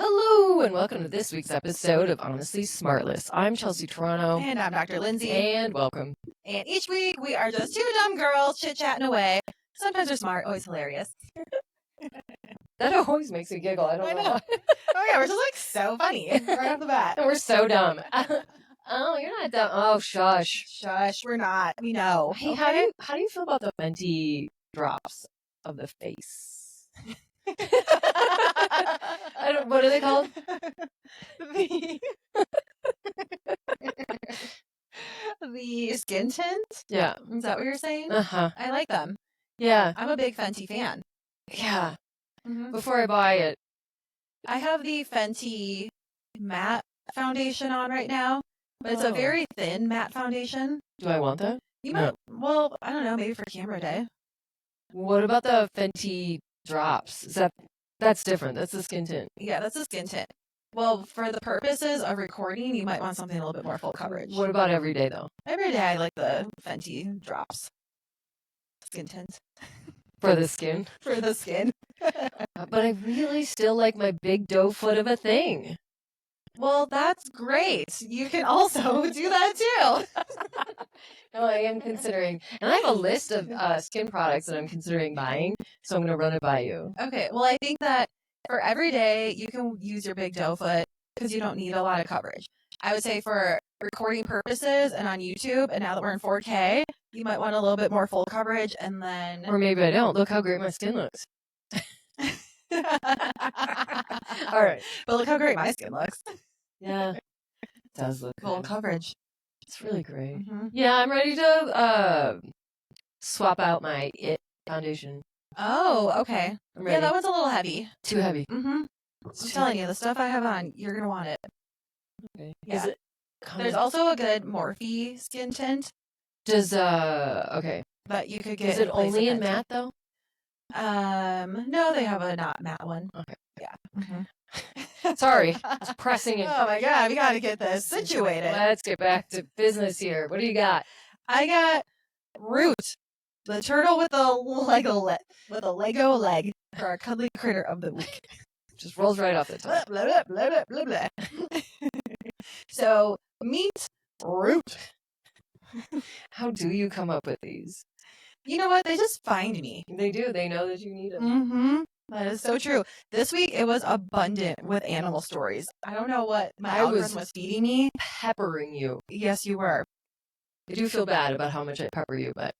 Hello, and welcome to this week's episode of Honestly Smartless. I'm Chelsea Toronto. And I'm Dr. Lindsay. And welcome. And each week we are just two dumb girls chit-chatting away. Sometimes we're smart, always hilarious. That always makes me giggle. I don't know why. Oh yeah, we're just like so funny right off the bat. And we're so dumb. Oh, you're not dumb. Oh, shush. Shush, we're not. We know. Hey, Okay? how do you feel about the Fenty drops of the face? What are they called? The skin tint? Yeah. Is that what you're saying? Uh-huh. I like them. Yeah. I'm a big Fenty fan. Yeah. Mm-hmm. Before I buy it. I have the Fenty matte foundation on right now, but it's a very thin matte foundation. Do I want that? You might, well, I don't know, maybe for camera day. What about the Fenty drops? That's different. That's the skin tint. Yeah, that's a skin tint. Well, for the purposes of recording, you might want something a little bit more full coverage. What about every day, though? Every day I like the Fenty drops. Skin tint. For the skin? For the skin. But I really still like my big doe foot of a thing. Well, that's great. You can also do that too. No, I am considering, and I have a list of skin products that I'm considering buying, so I'm going to run it by you. Okay, well, I think that for every day, you can use your big doe foot because you don't need a lot of coverage. I would say for recording purposes and on YouTube, and now that we're in 4K, you might want a little bit more full coverage, and then... Or maybe I don't. Look how great my skin looks. All right. But look how great my skin looks. Yeah. It does look Full good. coverage. It's really great. Mm-hmm. Yeah, I'm ready to swap out my IT foundation. Oh, okay. I'm ready. Yeah, that one's a little heavy. Too heavy. Mm-hmm. I'm telling you, the stuff I have on, you're going to want it. Okay. Yeah. Is it There's also a good Morphe skin tint okay. that you could get. Is it place only of in Fenty. matte, though? No, they have a not matte one. Okay. Yeah. Mm-hmm. Sorry. It's pressing it. Oh my God, we got to get this situated. Let's get back to business here. What do you got? I got Root, the turtle with a Lego leg for our cuddly critter of the week. Just rolls right off the tongue. Blah, blah, blah, blah, blah, blah. So meet Root. How do you come up with these? You know what? They just find me. They do. They know that you need them. Mm-hmm. That is so true. This week it was abundant with animal stories. I don't know what my algorithm was feeding me. Peppering you. Yes, you were. I do feel bad about how much I pepper you, but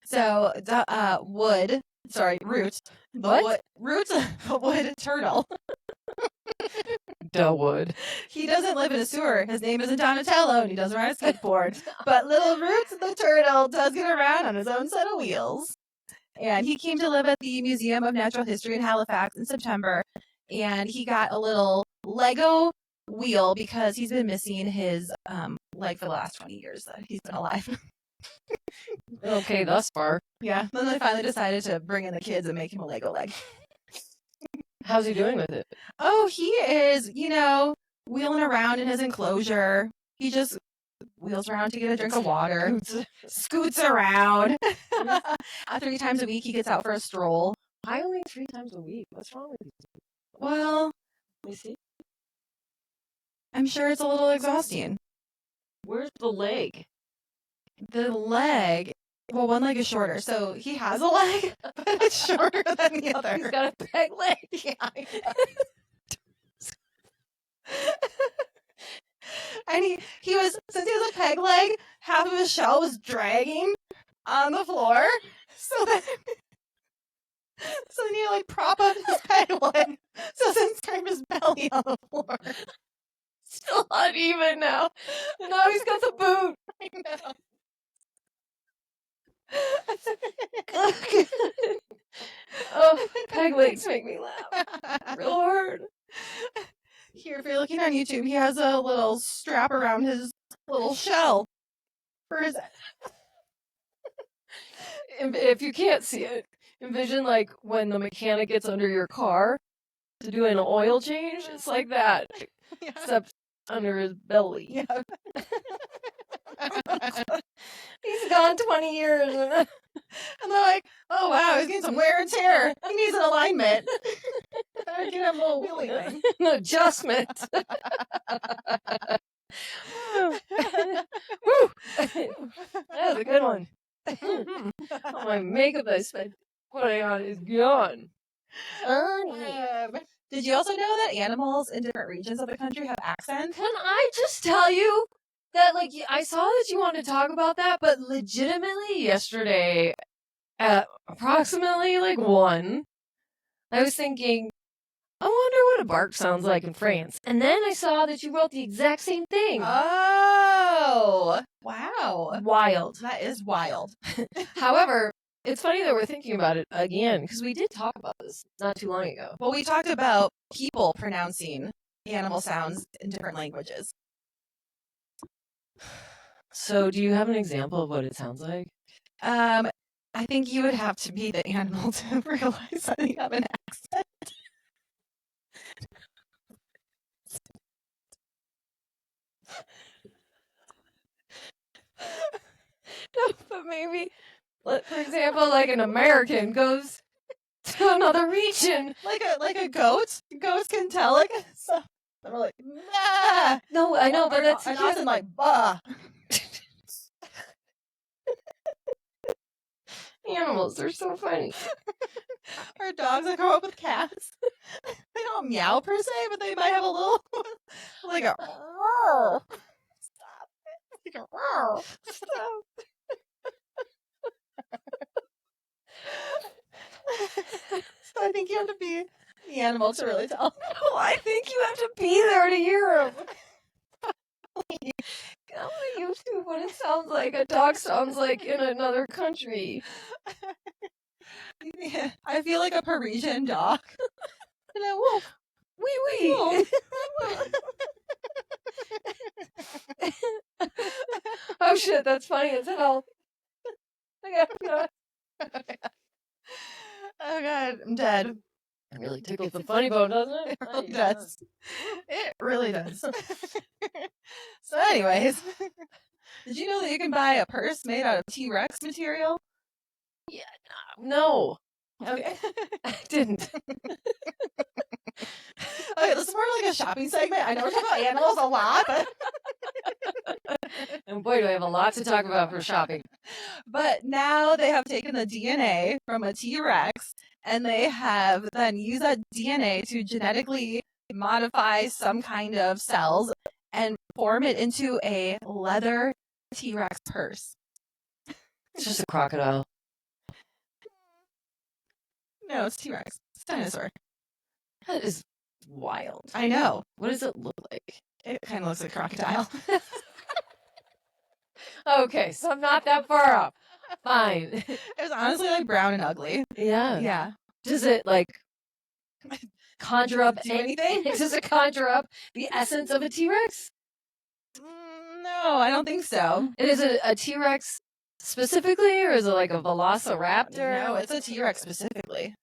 So Root. What? Root's a wood turtle. Wood. He doesn't live in a sewer. His name isn't Donatello, and he doesn't ride a skateboard. But little Roots the turtle does get around on his own set of wheels. And he came to live at the Museum of Natural History in Halifax in September. And he got a little Lego wheel because he's been missing his leg for the last 20 years that he's been alive. Okay, thus far. Yeah. Then they finally decided to bring in the kids and make him a Lego leg. How's he doing with it? Oh, he is, wheeling around in his enclosure. He just wheels around to get a drink of water. Scoots around. 3 times a week, he gets out for a stroll. Why only 3 times a week? What's wrong with you? Well, Let me see. I'm sure it's a little exhausting. Where's the leg? The leg, well, one leg is shorter, so he has a leg, but it's shorter than the other. He's got a peg leg. Yeah. And he was, since he has a peg leg, half of his shell was dragging on the floor. So then he like prop up his peg leg. So then scrape his belly on the floor. Still uneven now. Now he's got the boot. I know. Oh, peg legs make me laugh real hard. Here, if you're looking on YouTube, he has a little strap around his little shell for his. If you can't see it, envision like when the mechanic gets under your car to do an oil change. It's like that, Yeah. except under his belly. Yeah. He's gone 20 years. And they're like, oh, wow, he's getting some wear and tear. He needs an alignment. Better get him a little wheelie thing. An adjustment. Woo. That was a good one. All my makeup I spent putting on is gone. Did you also know that animals in different regions of the country have accents? Can I just tell you that, like, I saw that you wanted to talk about that, but legitimately yesterday at approximately, like, 1, I was thinking, I wonder what a bark sounds like in France. And then I saw that you wrote the exact same thing. Oh, wow. Wild. That is wild. However, it's funny that we're thinking about it again, because we did talk about this not too long ago. Well, we talked about people pronouncing animal sounds in different languages. So, do you have an example of what it sounds like? I think you would have to be the animal to realize that you have an accent. No, but maybe, for example, like an American goes to another region. Like a goat. Goats can tell like so they're like nah. No, I know, but that's and often like bah. Animals, they're so funny. Our dogs that grow up with cats. They don't meow per se, but they might have a little like a stop it. Like a stop. So I think you have to be the animal to really tell. Oh, I think you have to be there to hear them. I'm on YouTube what it sounds like. A dog sounds like in another country. Yeah, I feel like a Parisian dog. And a wolf. Wee wee. Oh shit, that's funny as hell. Oh god, I'm dead. It really tickles the funny bone, doesn't it? It really does. It really does. So anyways, did you know that you can buy a purse made out of T-Rex material? Yeah, no. Okay. I didn't. Okay, this is more like a shopping segment. I know we're talking about animals a lot, but And boy, do I have a lot to talk about for shopping. But now they have taken the DNA from a T-Rex and they have then used that DNA to genetically modify some kind of cells and form it into a leather T-Rex purse. It's just a crocodile. No, it's T-Rex. It's a dinosaur. That is wild. I know. What does it look like? It kind of looks like a crocodile. Okay, so I'm not that far off. Fine. It was honestly like brown and ugly. Yeah. Yeah. Does it like conjure up Do anything? Does it conjure up the essence of a T-Rex? No, I don't think so. And is it a T-Rex specifically, or is it like a Velociraptor? No, it's a T-Rex specifically.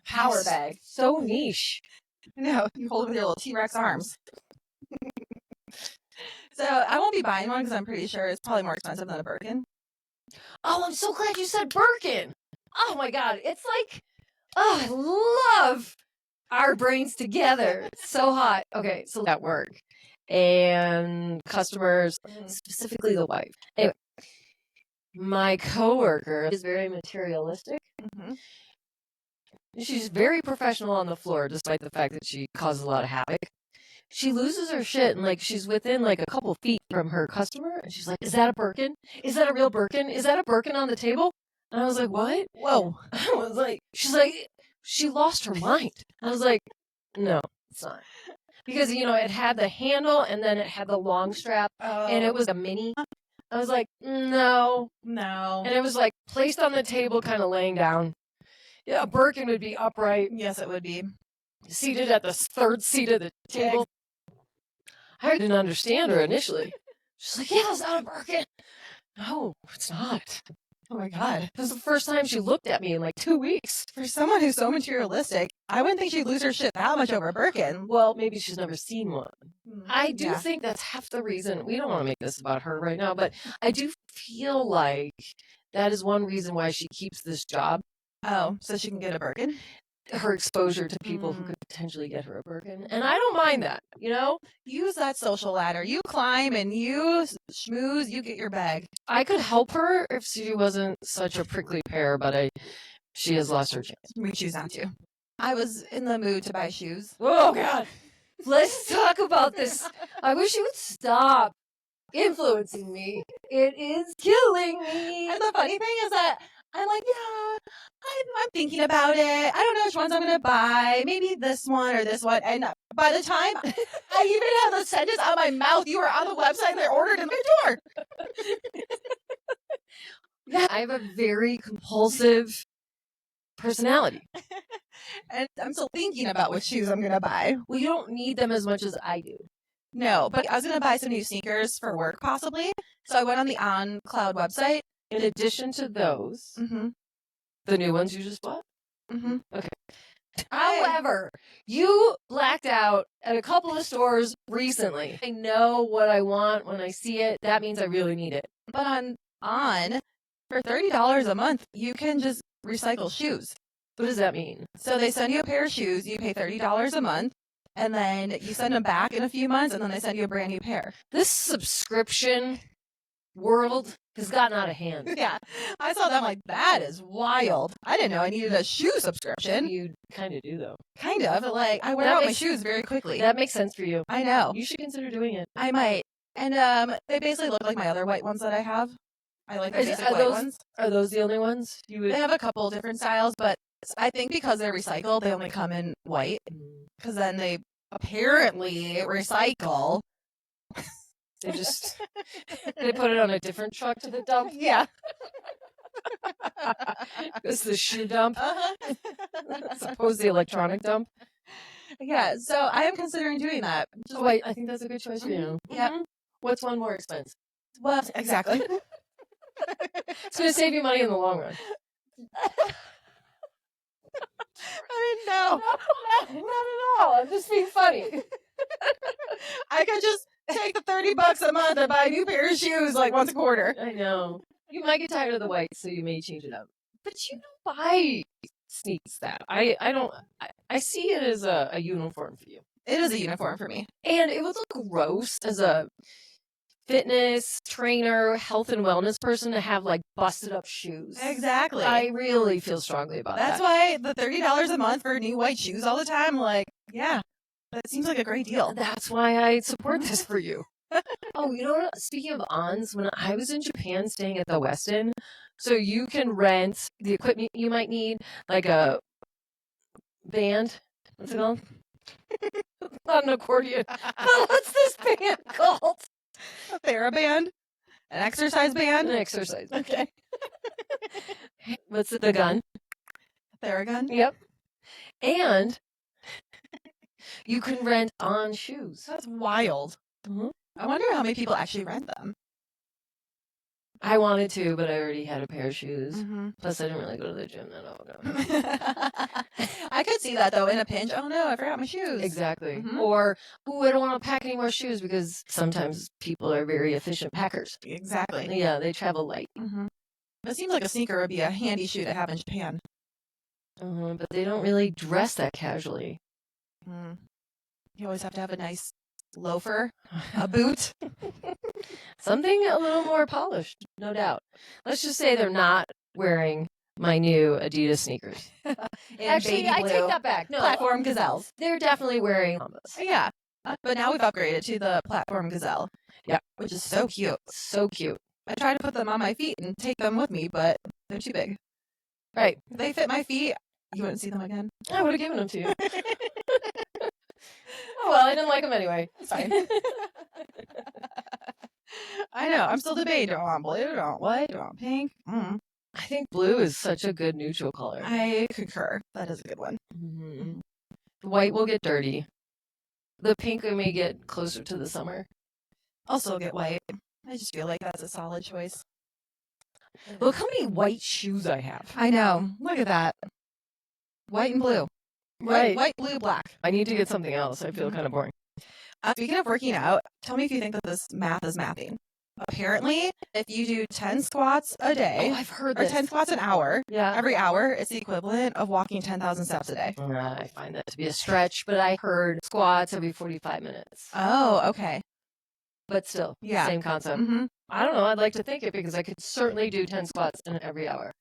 Power bag. So niche. No, you hold it with your little T-Rex arms. So I won't be buying one because I'm pretty sure it's probably more expensive than a Birkin. Oh, I'm so glad you said Birkin. Oh my god, it's like, oh, I love our brains together. It's so hot. Okay, so at work and customers, specifically the wife. Anyway, my coworker is very materialistic. Mm-hmm. She's very professional on the floor, despite the fact that she causes a lot of havoc. She loses her shit, and like she's within like a couple feet from her customer, and she's like, "Is that a Birkin? Is that a real Birkin? Is that a Birkin on the table?" And I was like, "What?" Whoa! I was like, "She's like, she lost her mind." I was like, "No, it's not," because it had the handle and then it had the long strap, and it was a mini. I was like, "No, no," and it was like placed on the table, kind of laying down. Yeah, a Birkin would be upright. Yes, it would be Seated at the third seat of the table. I didn't understand her initially. She's like, "Yeah, it's not a Birkin." No, it's not. Oh my god. This is the first time she looked at me in like 2 weeks. For someone who's so materialistic, I wouldn't think she'd lose her shit that much over a Birkin. Well, maybe she's never seen one. I do Yeah. think that's half the reason. We don't want to make this about her right now, but I do feel like That is one reason why she keeps this job. Oh, so she can get a Birkin? Her exposure to people who could potentially get her a Birkin. And I don't mind that, you know? Use that social ladder. You climb and you schmooze, you get your bag. I could help her if she wasn't such a prickly pear, but she has lost her chance. We choose not to. I was in the mood to buy shoes. Oh, God. Let's talk about this. I wish you would stop influencing me. It is killing me. And the funny thing is that I'm like, yeah, I'm thinking about it. I don't know which ones I'm going to buy. Maybe this one or this one. And by the time I even had the sentence out of my mouth, you were on the website and they're ordered in my door. Yeah, I have a very compulsive personality. And I'm still thinking about which shoes I'm going to buy. Well, you don't need them as much as I do. No, but I was going to buy some new sneakers for work, possibly. So I went on the OnCloud website. In addition to those, the new ones you just bought? Okay. However, you blacked out at a couple of stores recently. I know what I want when I see it. That means I really need it. But on for $30 a month, you can just recycle shoes. What does that mean? So they send you a pair of shoes, you pay $30 a month, and then you send them back in a few months, and then they send you a brand new pair. This subscription world has gotten out of hand. Yeah, I saw that. I'm like, that is wild. I didn't know I needed a shoe subscription. You kind of do, though. Kind of. Like, I wear out my shoes very quickly. That makes sense for you. I know. You should consider doing it. I might. And they basically look like my other white ones that I have. I like the basic white ones. Are those the only ones? They have a couple different styles, but I think because they're recycled, they only come in white. Because then they apparently recycle. They just they put it on a different truck to the dump. Yeah. It's the shoe dump. Suppose the electronic dump. Yeah, so I am considering doing that. Wait, I think that's a good choice for you. Yeah. What's one more expense? Well, exactly. It's going to save you money in the long run. I mean, no. Not at all. I'm just being funny. I could just take the $30 a month and buy a new pair of shoes like once a quarter. I know. You might get tired of the white, so you may change it up. But you don't buy sneaks that. I don't. I see it as a uniform for you. It is a uniform for me. And it would look gross as a fitness trainer, health and wellness person to have like busted up shoes. Exactly. I really feel strongly about That's that. why the $30 a month for new white shoes all the time, like, yeah, that seems like a great deal. That's why I support this for you. Oh, you know what? Speaking of ons, when I was in Japan staying at the Westin, so you can rent the equipment you might need, like a band. What's it called? Not an accordion. What's this band called? A TheraBand? An exercise band? An exercise. Okay. What's it? The gun? Theragun? Yep. And you can rent on shoes. That's wild. Mm-hmm. I wonder how many people actually rent them. I wanted to, but I already had a pair of shoes. Mm-hmm. Plus, I didn't really go to the gym that often. I could see that, though, in a pinch. Oh, no, I forgot my shoes. Exactly. Mm-hmm. Or, I don't want to pack any more shoes because sometimes people are very efficient packers. Exactly. Yeah, they travel light. Mm-hmm. It seems like a sneaker would be a handy shoe to have in Japan. But they don't really dress that casually. Mm. You always have to have a nice loafer, a boot. Something a little more polished, no doubt. Let's just say they're not wearing my new Adidas sneakers. Actually, I take that back. No, Platform Gazelles. They're definitely wearing Bombas. Yeah. But now we've upgraded to the Platform Gazelle. Yeah. Which is so cute. So cute. I try to put them on my feet and take them with me, but they're too big. Right. If they fit my feet, you wouldn't see them again. I would have given them to you. Oh, well, I didn't like them anyway. It's fine. I know. I'm still debating. Do I want blue? Do I want white? Do I want pink? Mm. I think blue is such a good neutral color. I concur. That is a good one. Mm-hmm. The white will get dirty. The pink may get closer to the summer. Also get white. I just feel like that's a solid choice. Look how many white shoes I have. I know. Look at that. White and blue. Right. White, blue, black. I need to get something else. I feel kind of boring. Speaking of working out, tell me if you think that this math is mathing. apparently, if you do 10 squats a day, Oh, I've heard or this. 10 squats an hour, Yeah. every hour, it's the equivalent of walking 10,000 steps a day. I find that to be a stretch, but I heard squats every 45 minutes. Oh, okay. But still, Yeah. same concept. Mm-hmm. I don't know. I'd like to think it because I could certainly do 10 squats in every hour.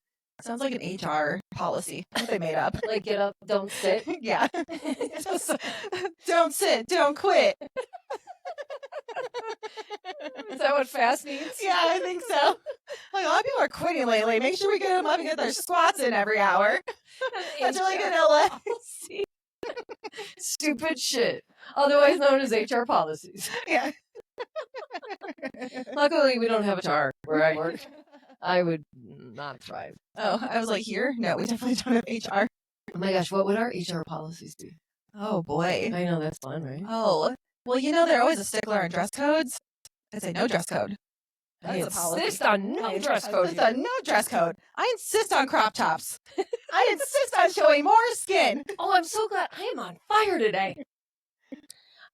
Sounds like an HR policy that they made up. Like get up, don't sit. Yeah. Don't sit, don't quit. Is that what fast means? Yeah, I think so. Like, a lot of people are quitting lately. Make sure we get them up and get their squats in every hour. That's really good LA. Stupid shit. Otherwise known as HR policies. Yeah. Luckily, we don't have HR where I work. I would not thrive. Oh, I was like, here? No, we definitely don't have HR. Oh my gosh, what would our HR policies be? Oh, boy. I know that's fun, right? Oh, well, they're always a stickler on dress codes. I say no dress code. I That's a policy. insist on no dress I code. insist on no dress code. I insist on crop tops. I insist on showing more skin. Oh, I'm so glad. I am on fire today.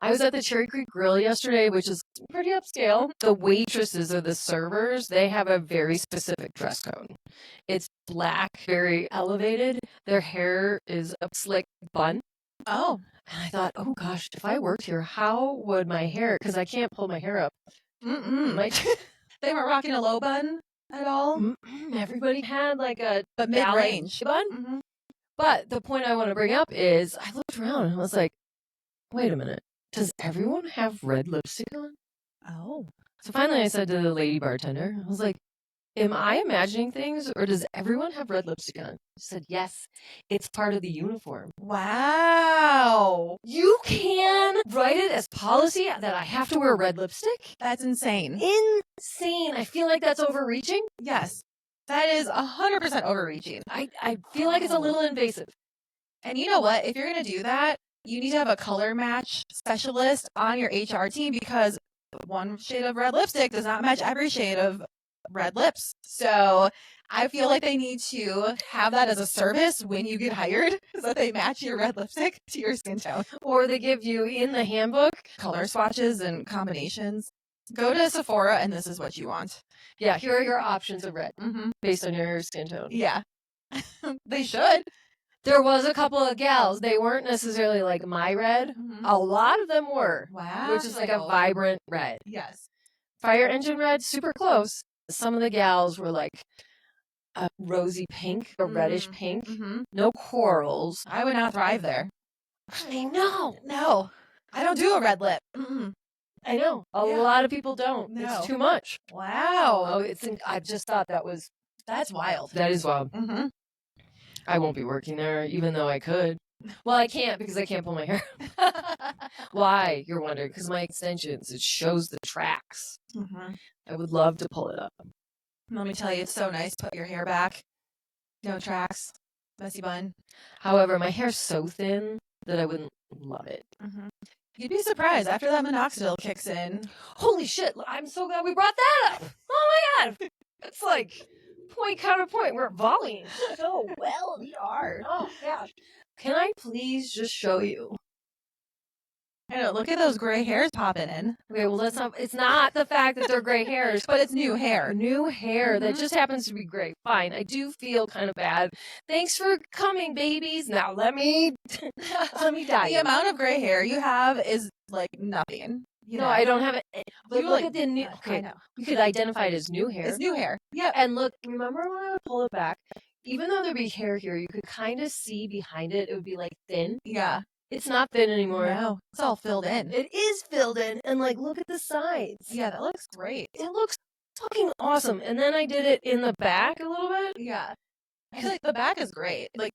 I was at the Cherry Creek Grill yesterday, which is pretty upscale. The waitresses or the servers, they have a very specific dress code. It's black, very elevated. Their hair is a slick bun. Oh. And I thought, oh gosh, if I worked here, how would my hair, because I can't pull my hair up. They weren't rocking a low bun at all? Everybody had like a mid-range bun. Mm-hmm. But the point I want to bring up is I looked around and I was like, wait a minute. Does everyone have red lipstick on? Oh. So finally I said to the lady bartender, I was like, am I imagining things or does everyone have red lipstick on? She said, yes, it's part of the uniform. Wow. You can write it as policy that I have to wear red lipstick? That's insane. Insane. I feel like that's overreaching. Yes. That is 100% overreaching. I feel like it's a little invasive. And you know what? If you're going to do that, you need to have a color match specialist on your HR team because one shade of red lipstick does not match every shade of red lips. So I feel like they need to have that as a service when you get hired so that they match your red lipstick to your skin tone. Or they give you in the handbook color swatches and combinations. Go to Sephora and this is what you want. Yeah, here are your options of red based on your skin tone. Yeah. They should. There was a couple of gals. They weren't necessarily like my red. A lot of them were. Wow. Which is like a vibrant red. Yes. Fire engine red, super close. Some of the gals were like a rosy pink, a reddish pink. No corals. I would not thrive there. I know. No. I don't do a red lip. I know. A lot of people don't. No. It's too much. Wow. Oh, I just thought that's wild. That is wild. I won't be working there, even though I could. Well, I can't because I can't pull my hair. Why? You're wondering. Because my extensions, it shows the tracks. I would love to pull it up. Let me tell you, it's so nice. Put your hair back. No tracks. Messy bun. However, my hair's so thin that I wouldn't love it. You'd be surprised after that minoxidil kicks in. Holy shit. I'm so glad we brought that up. Oh my God. It's like point counterpoint. We're volleying so well. We are. Oh gosh. Can I please just show you? I know. Look at those gray hairs popping in. Okay, well, it's not the fact that they're gray hairs, but it's new hair. New hair that just happens to be gray. Fine. I do feel kind of bad. Thanks for coming, babies. Now let me die. The amount of gray hair you have is like nothing. No, I don't have it. But look at the new. Okay, Okay, we could identify it as new hair. It's new hair. Yeah. And look, remember when I would pull it back? Even though there'd be hair here, you could kind of see behind it. It would be like thin. Yeah. It's not thin anymore. No, it's all filled in. It is filled in. And like, look at the sides. Yeah, that looks great. It looks fucking awesome. And then I did it in the back a little bit. Yeah. I feel like the back is great. Like,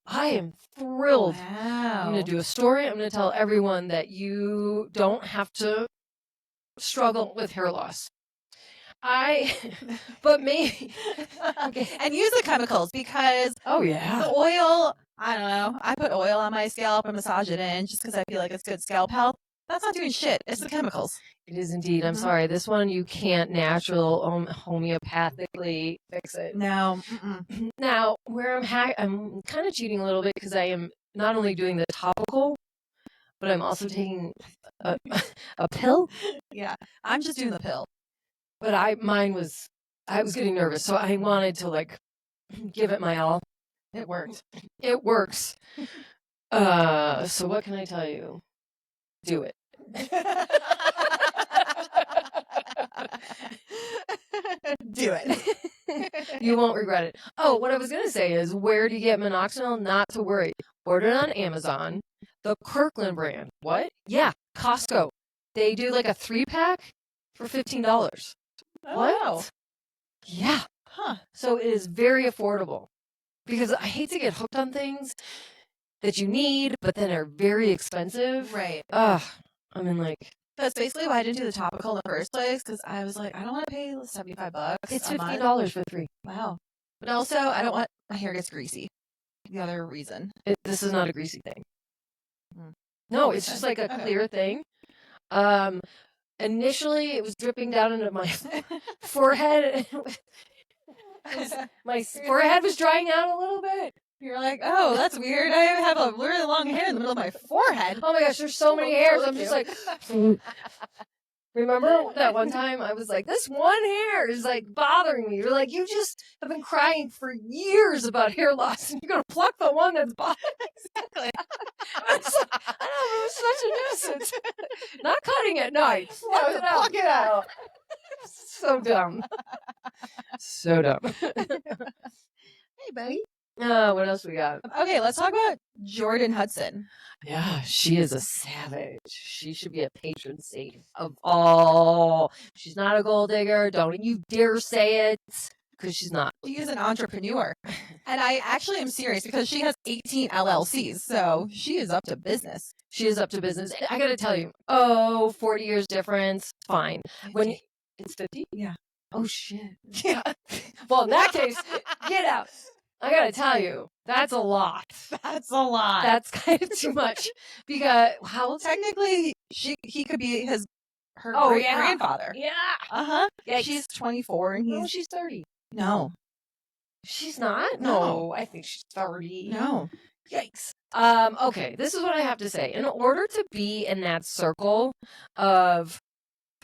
I am thrilled. Wow. I'm going to do a story. I'm going to tell everyone that you don't have to struggle with hair loss. But maybe. Okay. And use the chemicals because oh yeah, the oil, I don't know. I put oil on my scalp and massage it in just because I feel like it's good scalp health. That's not doing shit. It's the chemicals. It is indeed. I'm sorry. This one you can't natural homeopathically fix it. No. Now, where I'm kind of cheating a little bit because I am not only doing the topical, but I'm also taking a pill. Yeah. I'm just doing the pill. But I was getting nervous, so I wanted to like give it my all. It worked. It works. So what can I tell you? Do it. Do it. You won't regret it. Oh, what I was gonna say is, where do you get minoxidil? Not to worry. Order it on Amazon. The Kirkland brand. What? Yeah, Costco. They do like a 3-pack for $15. Oh, What? wow. Yeah. Huh. So it is very affordable, because I hate to get hooked on things that you need, but then are very expensive. Right. Ugh. I mean, like, That's basically why I didn't do the topical in the first place, because I was like, I don't want to pay $75. it's a month. $15 for 3. Wow. But also, I don't want my hair gets greasy. The other reason. This is not a greasy thing. Mm. No, it's just like a Okay. clear thing. Initially, it was dripping down into my forehead. My forehead was drying out a little bit. You're like, oh, that's weird. I have a really long hair in the middle of my forehead. Oh my gosh, there's so many hairs. I'm just like, remember that one time I was like, this one hair is like bothering me. You're like, you just have been crying for years about hair loss, and you're gonna pluck the one that's bothering. Exactly. I know, it was such a nuisance. Not cutting it, no, you pluck it out. Pluck it out. So dumb. So dumb. Hey, buddy. What else we got? Okay, let's talk about Jordon Hudson. Yeah, she is a savage. She should be a patron saint of all. She's not a gold digger. Don't you dare say it, because she's not. She is an entrepreneur. And I actually am serious, because she has 18 LLCs, so she is up to business. She is up to business. And I gotta tell you, 40 years difference, fine. When it's 50? Yeah. Oh, shit. Yeah. Well, in that case, get out. I gotta tell you, that's a lot. That's a lot. That's kind of too much. Because how old? Technically, he could be her grandfather. Yeah. Uh-huh. Yeah, She's 24 and no, he's she's 30. no. She's not? No. I think she's 30. No. Yikes. Okay, this is what I have to say. In order to be in that circle of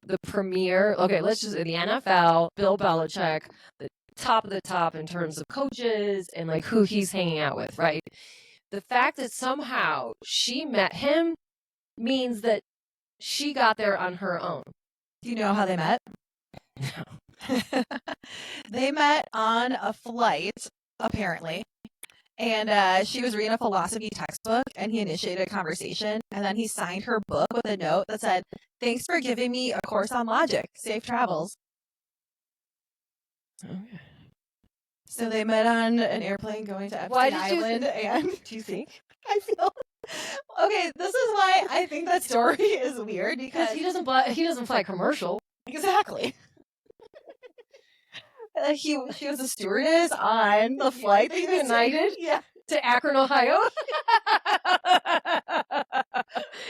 the premier, okay, let's just say the NFL, Bill Belichick, the top of the top in terms of coaches and like who he's hanging out with, right? The fact that somehow she met him means that she got there on her own. Do you know how they met? No. They met on a flight, apparently. And she was reading a philosophy textbook, and he initiated a conversation. And then he signed her book with a note that said, "Thanks for giving me a course on logic. Safe travels." Okay. So they met on an airplane going to Epstein Island. And do you think? I feel okay. This is why I think that story is weird, because Because he doesn't fly commercial. exactly. She was a stewardess on the flight that he was United? Yeah. To Akron, Ohio.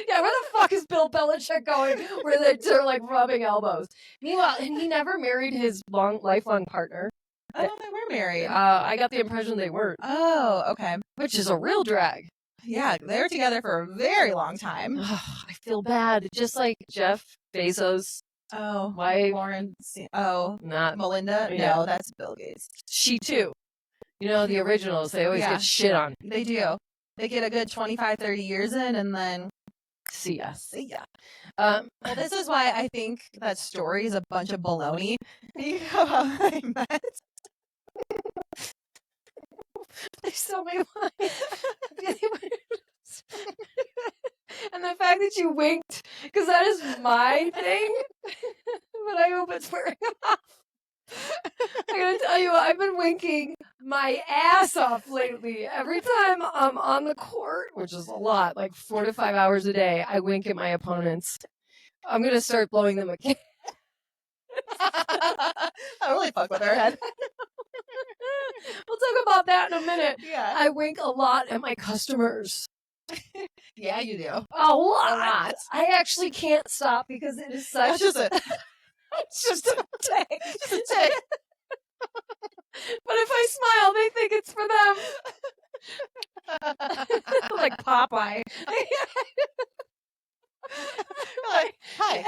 Yeah, where the fuck is Bill Belichick going? Where they're like rubbing elbows. Meanwhile, and he never married his lifelong partner. I thought they were married. I got the impression they weren't, Oh, okay. which is a real drag. Yeah, they were together for a very long time. I feel bad. Just like Jeff Bezos' Oh, wife. Lauren. Not Melinda. Yeah. No, that's Bill Gates. she too. You know, the originals, they always Yeah. get shit on. They do. They get a good 25, 30 years in, and then See ya. see ya. Well, this is why I think that story is a bunch of baloney. Because they met. There's so many lines. And the fact that you winked, because that is my thing. But I hope it's wearing off. I gotta tell you, I've been winking my ass off lately. Every time I'm on the court, which is a lot, like 4 to 5 hours a day, I wink at my opponents. I'm gonna start blowing them a kiss. I really fuck with her head. We'll talk about that in a minute. Yeah. I wink a lot at my customers. Yeah, you do. A lot. A lot. I actually can't stop because it is such. That's just a It's just a tick. just a tick. But if I smile, they think it's for them. Like Popeye. Like, hi.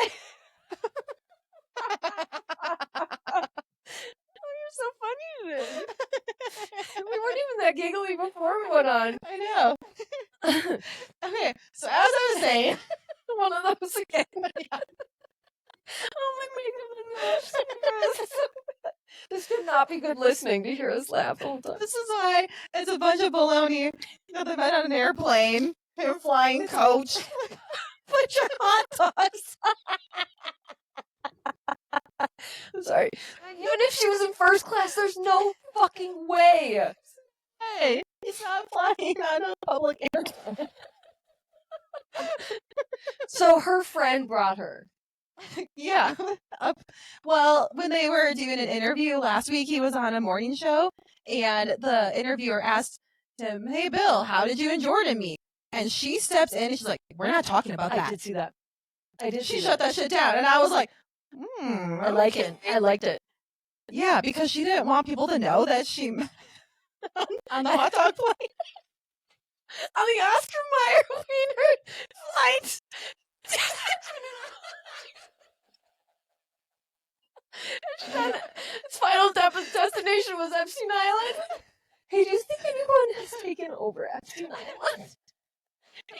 on. I know. Okay, so as I was saying, one of those again. Oh my God. This could not be good listening to hear us laugh the whole time. This is why it's a bunch of baloney. You know, they met on an airplane, him flying coach, bunch of hot dogs. I'm sorry. Even if she was in first class, there's no fucking way. Hey, he's not flying on a public airplane. So her friend brought her. Yeah. Well, when they were doing an interview last week, he was on a morning show, and the interviewer asked him, "Hey, Bill, how did you and Jordon meet?" And she steps in and she's like, "We're not talking about that." I did see that. She shut that shit down, and I was like, I like it. I liked it. Yeah, because she didn't want people to know that she on the hot dog plane on the Oscar Mayer Wiener flight. Its final destination was Epstein Island. Hey, do you think anyone has taken over Epstein Island? I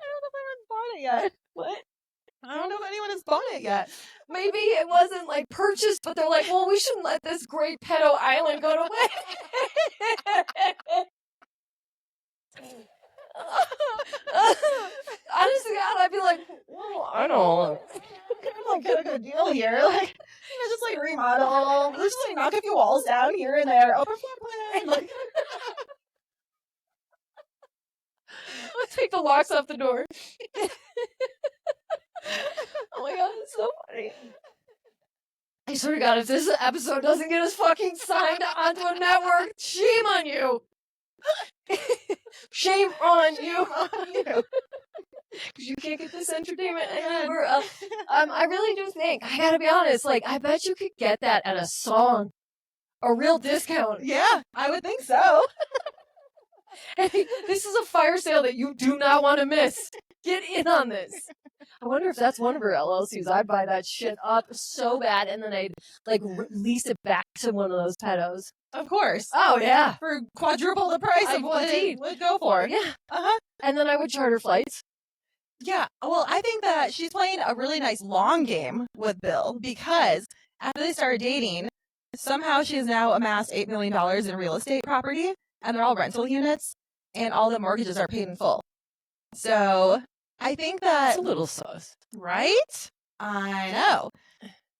don't know if anyone's bought it yet. What? I don't know if anyone has bought it yet. Maybe it wasn't like purchased, but they're like, well, we shouldn't let this great pedo island go to waste. Honestly, God, I'd be like, well, I don't Get a good deal here. Like, just like remodel. Just like knock a few walls down here and there. Open floor plan. Like, let's take the locks off the door. Oh my God, it's so funny. I swear to God, if this episode doesn't get us fucking signed onto a network, shame on you. Shame on you. Because you can't get this entertainment anywhere else. I really do think, I gotta be honest, like, I bet you could get that at a song. A real discount. Yeah, I would think so. Hey, this is a fire sale that you do not want to miss. Get in on this. I wonder if that's one of her LLCs. I'd buy that shit up so bad, and then I'd, like, lease it back to one of those pedos. Of course. Oh, yeah. For quadruple the price of what it would go for. Yeah. Uh-huh. And then I would charter flights. Yeah. Well, I think that she's playing a really nice long game with Bill, because after they started dating, somehow she has now amassed $8 million in real estate property, and they're all rental units, and all the mortgages are paid in full. So I think that... It's a little sus. Right? I know.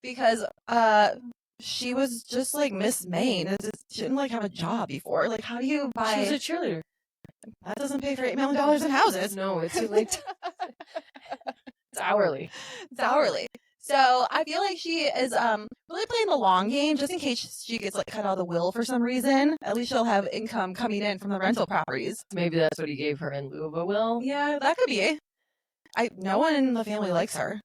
Because she was just like Miss Maine. She didn't like have a job before. Like, how do you buy... She was a cheerleader. That doesn't pay for $8 million in houses. No, it's too late. It's hourly. It's hourly. So I feel like she is really playing the long game, just in case she gets like cut out of the will for some reason. At least she'll have income coming in from the rental properties. Maybe that's what he gave her in lieu of a will. Yeah, that could be. No one in the family likes her.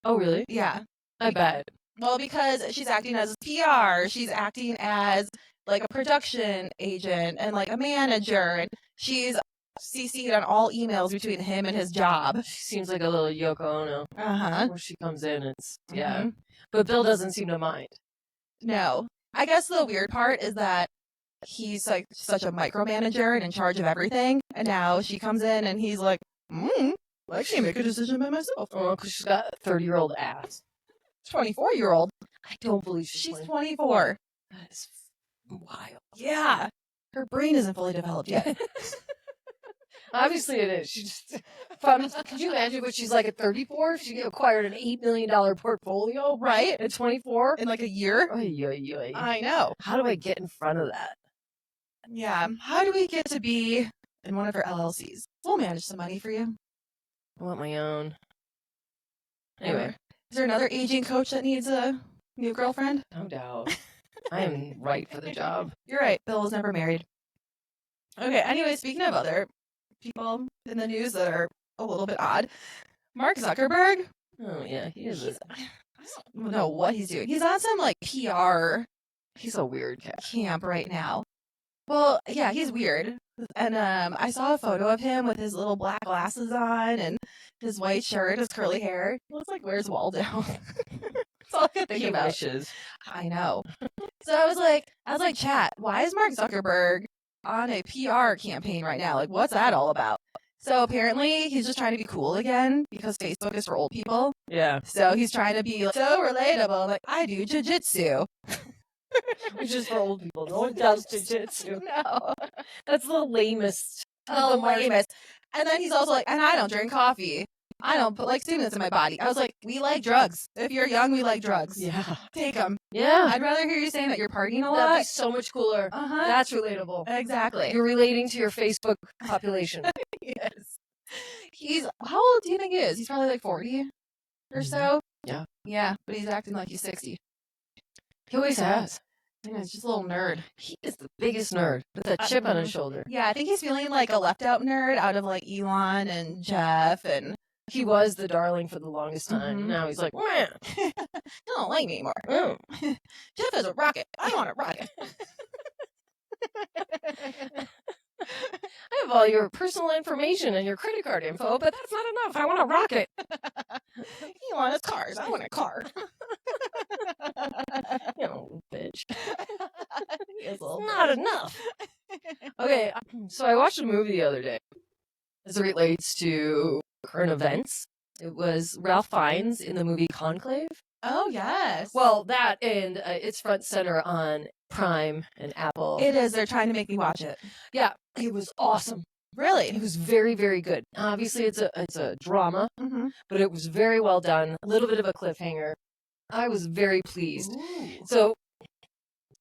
Oh, really? Yeah. I bet. Well, because she's acting as PR, she's acting as like a production agent and like a manager, and she's CC'd on all emails between him and his job. She seems like a little Yoko Ono. Uh-huh. When she comes in, it's, yeah. But Bill doesn't seem to mind. No. I guess the weird part is that he's like such a micromanager and in charge of everything, and now she comes in and he's like, I can't make a decision by myself. Oh, because she's got a 30-year-old ass. 24-year-old. I don't believe she's 24. That is wild. Yeah. Her brain isn't fully developed yet. Obviously it is. She just could you imagine what she's like at 34? She acquired an $8 million portfolio, right? At 24? In like a year? I know. How do I get in front of that? Yeah. How do we get to be in one of her LLCs? We'll manage some money for you. I want my own. Anyway. Is there another aging coach that needs a new girlfriend? No doubt. I am right for the job. You're right. Bill was never married. Okay, anyway, speaking of other people in the news that are a little bit odd, Mark Zuckerberg. Oh, yeah, he is. I don't know what he's doing. He's on some, like, PR. He's a weird cat. Camp right now. Well, yeah, he's weird. And I saw a photo of him with his little black glasses on and his white shirt, his curly hair. He looks like Where's Waldo? That's all I could think about. Wishes. I know. So I was like, chat, why is Mark Zuckerberg on a PR campaign right now. Like, what's that all about? So apparently he's just trying to be cool again because Facebook is for old people. Yeah. So he's trying to be like, so relatable. Like, I do jujitsu. Which is for old people. No one does jujitsu. No. That's the lamest. The lamest. And then he's also like, and I don't drink coffee. I don't put like stimulants in my body. I was like, we like drugs. If you're young, we like drugs. Yeah. Take them. Yeah. I'd rather hear you saying that you're partying a lot. That'd be so much cooler. Uh-huh. That's relatable. Exactly. You're relating to your Facebook population. Yes. How old do you think he is? He's probably like 40 or so. Yeah. Yeah, but he's acting like he's 60. He always has. Yeah, he's just a little nerd. He is the biggest nerd with that chip on his shoulder. Yeah, I think he's feeling like a left out nerd out of like Elon and Jeff, and he was the darling for the longest time. Mhm. Now he's like, man, you don't like me anymore. oh. Jeff has a rocket. I want a rocket. I have all your personal information and your credit card info, but that's not enough. I want a rocket. Elon has cars. I want a car. You know, bitch. He is a It's little not bitch. enough. Okay, so I watched a movie the other day as it relates to current events. It was Ralph Fiennes in the movie Conclave. Oh, yes. Well, that and it's front center on Prime and Apple. It is. They're trying to make me watch it. Yeah, it was awesome. It Really? was very, very good. Obviously, it's a drama, Mm-hmm. but it was very well done. A little bit of a cliffhanger. I was very pleased. Ooh. So,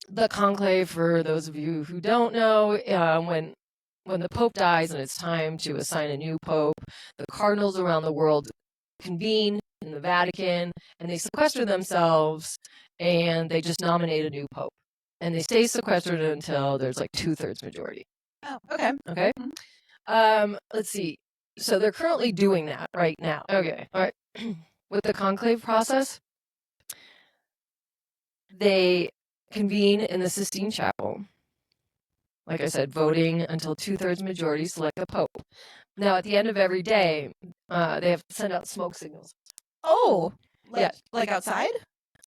the conclave, for those of you who don't know, when the Pope dies and it's time to assign a new Pope, the cardinals around the world convene in the Vatican and they sequester themselves and they just nominate a new Pope. And they stay sequestered until there's like 2/3 majority. Oh, okay. Okay? Mhm. Let's see. So they're currently doing that right now. Okay. All right. With the conclave process, they convene in the Sistine Chapel. Like I said, voting until 2/3 majority select the Pope. Now, at the end of every day, they have to send out smoke signals. Oh. Yeah. Like outside?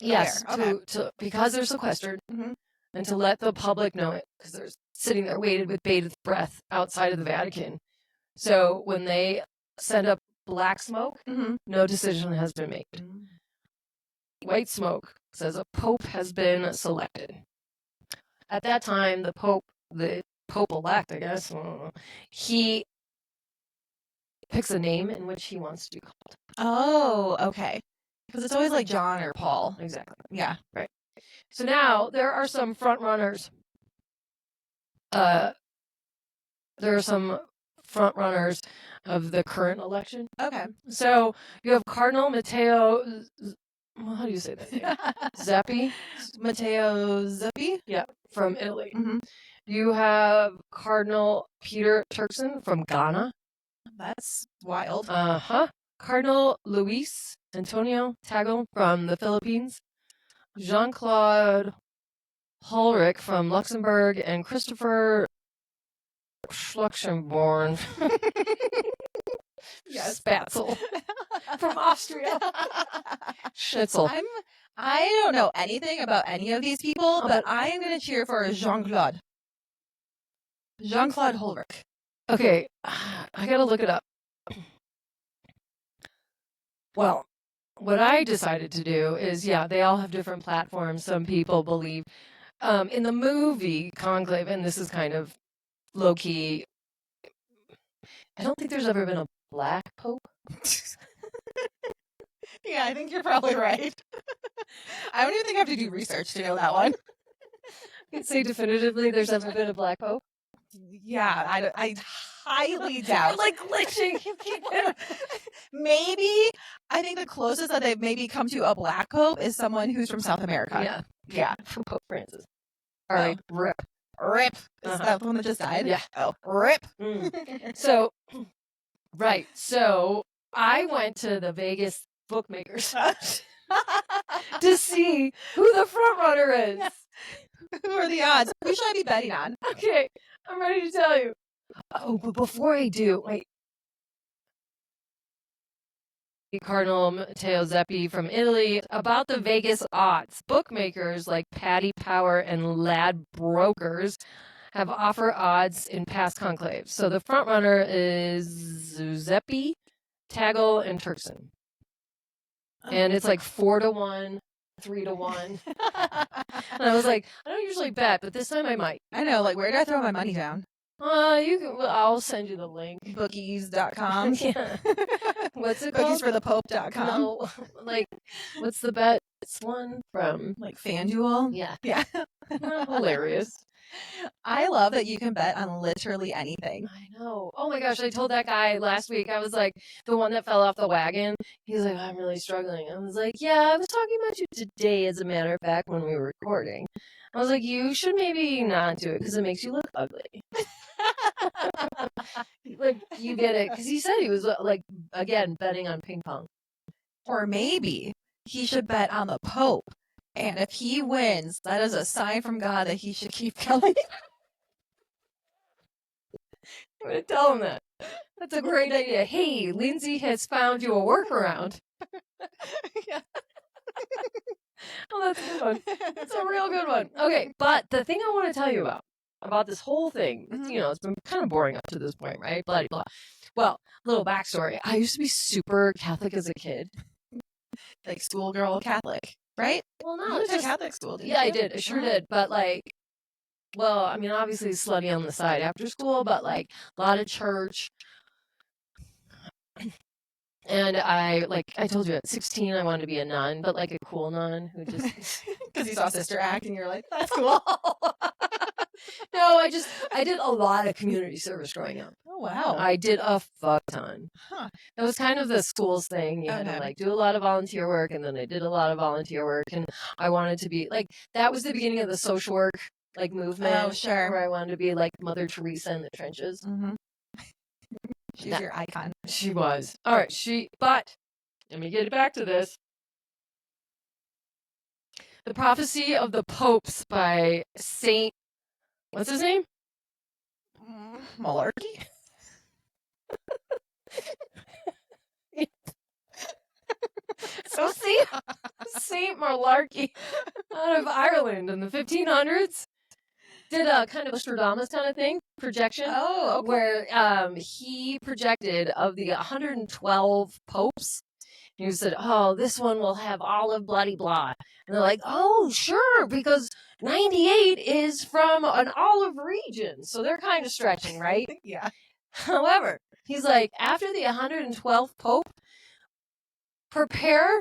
Yes, Where? Okay. to because they're sequestered, Mhm. and to let the public know it, because they're sitting there waited with bated breath outside of the Vatican. So when they send up black smoke, Mm-hmm. no decision has been made. White smoke says a pope has been selected. At that time, the pope-elect, I guess, he picks a name in which he wants to be called. Oh, okay. Because it's always like John or Paul. Exactly. Yeah. So now there are some front runners. There are some front runners of the current election. Okay. So you have Cardinal Matteo. Well, how do you say that name? Zeppi Matteo Zuppi? from Italy. Mm-hmm. You have Cardinal Peter Turkson from Ghana. That's wild. Cardinal Luis Antonio Tagle from the Philippines. Jean-Claude Ulrich from Luxembourg, and Christopher Schluxenborn Spatzel from Austria. Schnitzel. I don't know anything about any of these people, but I am going to cheer for Jean-Claude. Jean-Claude Ulrich. Okay, I gotta look it up. Well, what I decided to do is, they all have different platforms. Some people believe in the movie Conclave, and this is kind of low-key, I don't think there's ever been a black pope. Yeah, I think you're probably right. I don't even think I have to do research to know that one. I can say definitively there's ever been a black pope. Yeah, I highly doubt. You're like glitching. You keep Maybe, I think the closest that they've maybe come to a black pope is someone who's from South America. Yeah, from Pope Francis. All right, rip. Rip. Is Uh-huh. that the one that just died? Yeah. Oh, rip. So, right. So I went to the Vegas bookmakers to see who the front runner is. Who are the odds? Who should I be betting on? Okay, I'm ready to tell you. Oh, but before I do, wait. Cardinal Matteo Zeppi from Italy about the Vegas odds. Bookmakers like Paddy Power and Lad Brokers have offer odds in past conclaves. So the front runner is Giuseppe, Tagle, and Turkson. And it's like 4-1, 3-1. And I was like, I don't usually bet, but this time I might. I know, like, where do I throw my money down? You can. Well, I'll send you the link. Bookies.com. Yeah. What's it called? Bookiesforthepope.com. No, like, what's the bet? It's one from Like FanDuel. Yeah. Yeah. Hilarious. I love that you can bet on literally anything. I know. Oh my gosh, I told that guy last week. I was like, the one that fell off the wagon. He's like, I'm really struggling. I was like, yeah, I was talking about you today, as a matter of fact, when we were recording. I was like, you should maybe not do it because it makes you look ugly. Like, you get it. Because he said he was, like, again, betting on ping pong. Or maybe he should bet on the Pope. And if he wins, that is a sign from God that he should keep going. I'm going to tell him that. That's a great idea. Hey, Lindsay has found you a workaround. Yeah. Oh, that's a good one. That's a real good one. Okay, but the thing I want to tell you about this whole thing, it's been kind of boring up to this point, right? Blah, blah. Well, little backstory. I used to be super Catholic as a kid. Like schoolgirl Catholic, right? Well, You no, went it's to just Catholic school, didn't yeah, you? I did. I sure did. But like, well, I mean, obviously slutty on the side after school, but like a lot of church. And I told you at 16, I wanted to be a nun, but like a cool nun who just Because you saw Sister Act and you're like, that's cool. No, I did a lot of community service growing up. Oh, wow. I did a fuck ton. Huh. That was kind of the school's thing. You had to like do a lot of volunteer work, and then I did a lot of volunteer work, and I wanted to be like, that was the beginning of the social work like movement. Oh, sure. Where I wanted to be like Mother Teresa in the trenches. Mm-hmm. She's your icon. She was. All right, but let me get back to this. The Prophecy of the Popes by Saint, what's his name? Malarkey? So Saint Malarkey out of Ireland in the 1500s did a kind of a Stradamus kind of thing, projection. Oh, okay. Where he projected of the 112 popes, he said, oh, this one will have olive bloody blah. And they're like, oh, sure, because 98 is from an olive region. So they're kind of stretching, right? Yeah. However, he's like, after the 112th pope, prepare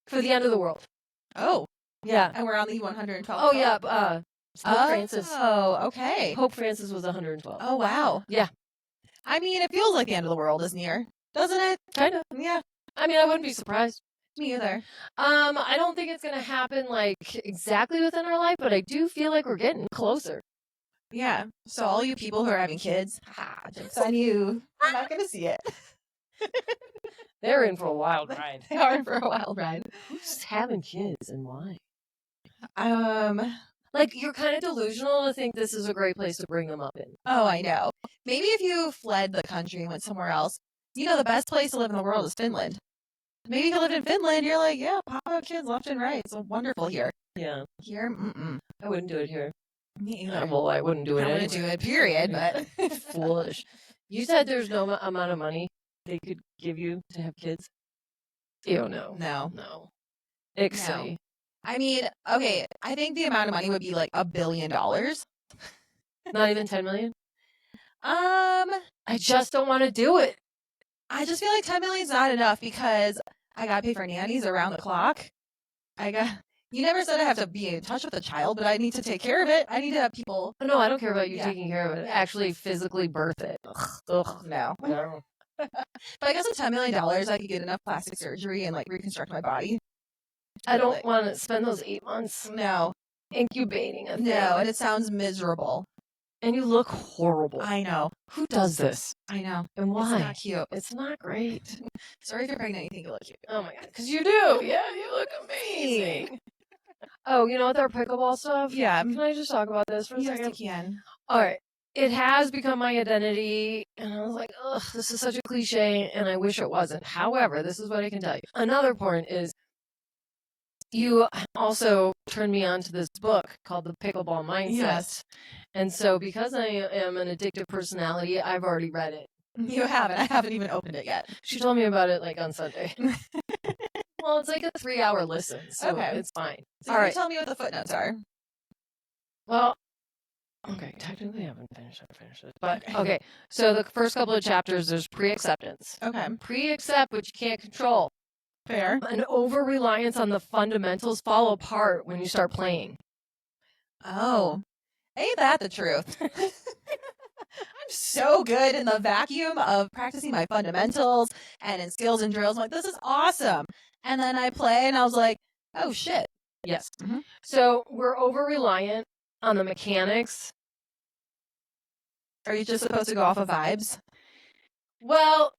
for the end of the world. Oh. Yeah. And we're on the 112th. Oh, yeah. Pope Francis. Oh, okay. Pope Francis was 112. Oh, wow. Yeah. I mean, it feels like the end of the world is near, doesn't it? Kind of. Yeah. I mean, I wouldn't be surprised. Me either. I don't think it's going to happen, like, exactly within our life, but I do feel like we're getting closer. Yeah. So all you people who are having kids, joke's on you. You're not going to see it. They're in for a wild ride. They are in for a wild ride. Who's having kids and why? Like, you're kind of delusional to think this is a great place to bring them up in. Oh, I know. Maybe if you fled the country and went somewhere else, the best place to live in the world is Finland. Maybe if you lived in Finland, you're like, yeah, pop out kids left and right. It's wonderful here. Yeah. Here, I wouldn't do it here. Me either. Well, I wouldn't do it I anyway. wouldn't do it, period, but... Foolish. You said there's no amount of money they could give you to have kids? Ew, no. No. Ixie. No. I mean, okay, I think the amount of money would be like $1 billion. Not even 10 million? I just don't want to do it. I just feel like 10 million is not enough because I got to pay for nannies around the clock. You never said I have to be in touch with the child, but I need to take care of it. I need to have people. No, I don't care about you taking care of it. Yeah. Actually, physically birth it. Ugh. No. But I guess with $10 million, I could get enough plastic surgery and like reconstruct my body. I don't want to spend those 8 months No. incubating a thing. No, and it sounds miserable. And you look horrible. I know. Who does this? I know. And why? It's not cute. It's not great. Sorry if you're pregnant, you think you look cute. Oh my god, because you do. Yeah, you look amazing. Oh, you know, with our pickleball stuff? Yeah. Can I just talk about this for a Yes, second? you can. All right. It has become my identity, and I was like, ugh, this is such a cliche, and I wish it wasn't. However, this is what I can tell you. Another point is, you also turned me on to this book called The Pickleball Mindset. Yes. And so because I am an addictive personality, I've already read it. You haven't. I haven't even opened it yet. She told me about it like on Sunday. Well, it's like a 3-hour listen, so Okay. it's fine. So you tell me what the footnotes are. Well, okay, technically I haven't finished it. But okay, so the first couple of chapters, there's pre-acceptance. Okay. Pre-accept what you can't control. Fair. An over-reliance on the fundamentals fall apart when you start playing. Oh, ain't that the truth? I'm so good in the vacuum of practicing my fundamentals and in skills and drills. I'm like, this is awesome. And then I play and I was like, oh shit. Yes. Mm-hmm. So we're over-reliant on the mechanics. Are you just supposed to go off of vibes? Well,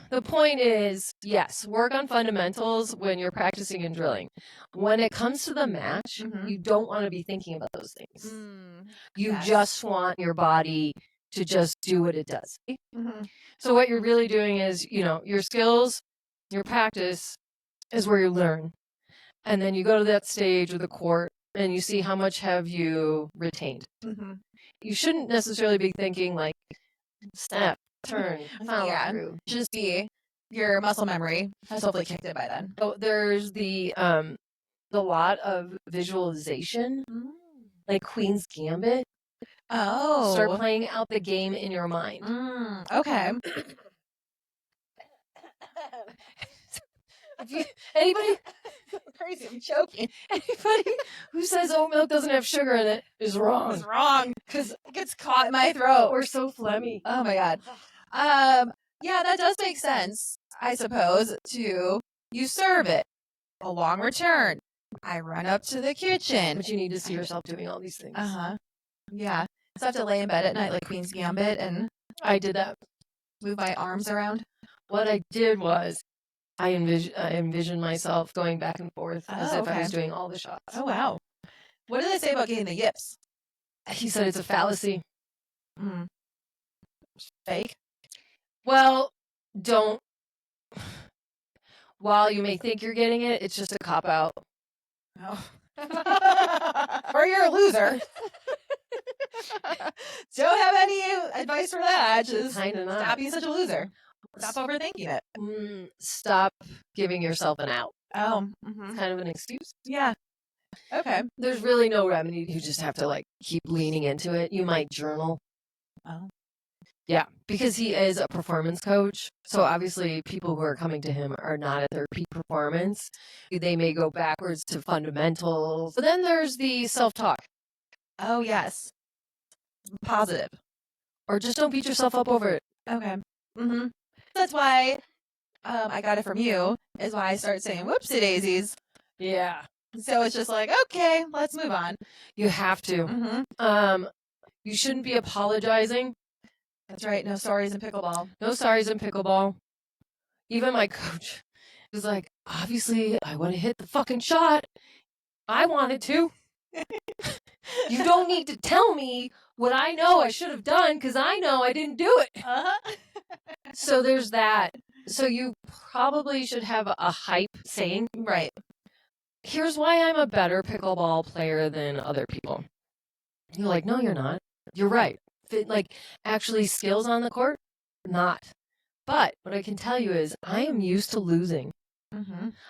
the point is, yes, work on fundamentals when you're practicing and drilling. When it comes to the match, you don't want to be thinking about those things. You just want your body to just do what it does. So what you're really doing is, your skills, your practice is where you learn. And then you go to that stage of the court and you see how much have you retained. You shouldn't necessarily be thinking like, step, turn, follow through. Just be your muscle memory has hopefully kicked it by then. So there's the lot of visualization, like Queen's Gambit. Oh. Start playing out the game in your mind. Okay. Anybody crazy, I'm choking. Anybody who says oat milk doesn't have sugar in it is wrong. It's wrong because it gets caught in my throat. We're so phlegmy. Oh my god. Yeah, that does make sense, I suppose. You serve it. A long return. I run up to the kitchen. But you need to see yourself doing all these things. Yeah. So I have to lay in bed at night like Queen's Gambit and I did that. Move my arms around. What I did was I envisioned myself going back and forth as if I was doing all the shots. Oh, wow. What do they say about getting the yips? He said it's a fallacy. Fake? Well, don't. While you may think you're getting it, it's just a cop-out. Oh. Or you're a loser. Don't have any advice for that. Just stop being such a loser. Stop overthinking it. Stop giving yourself an out. Oh. It's kind of an excuse. Yeah. Okay. There's really no remedy. You just have to keep leaning into it. You might journal. Oh. Yeah, because he is a performance coach. So obviously people who are coming to him are not at their peak performance. They may go backwards to fundamentals. But then there's the self-talk. Oh, yes. Positive. Or just don't beat yourself up over it. Okay. That's why I got it from you, is why I start saying whoopsie daisies. Yeah. So it's just like, okay, let's move on. You have to. You shouldn't be apologizing. That's right. No sorries in pickleball. No sorries in pickleball. Even my coach was like, obviously, I want to hit the fucking shot. I wanted to. You don't need to tell me what I know I should have done because I know I didn't do it. So there's that. So you probably should have a hype saying. Right. Here's why I'm a better pickleball player than other people. You're like, no, you're not. You're right. Actually skills on the court, not. But what I can tell you is I am used to losing.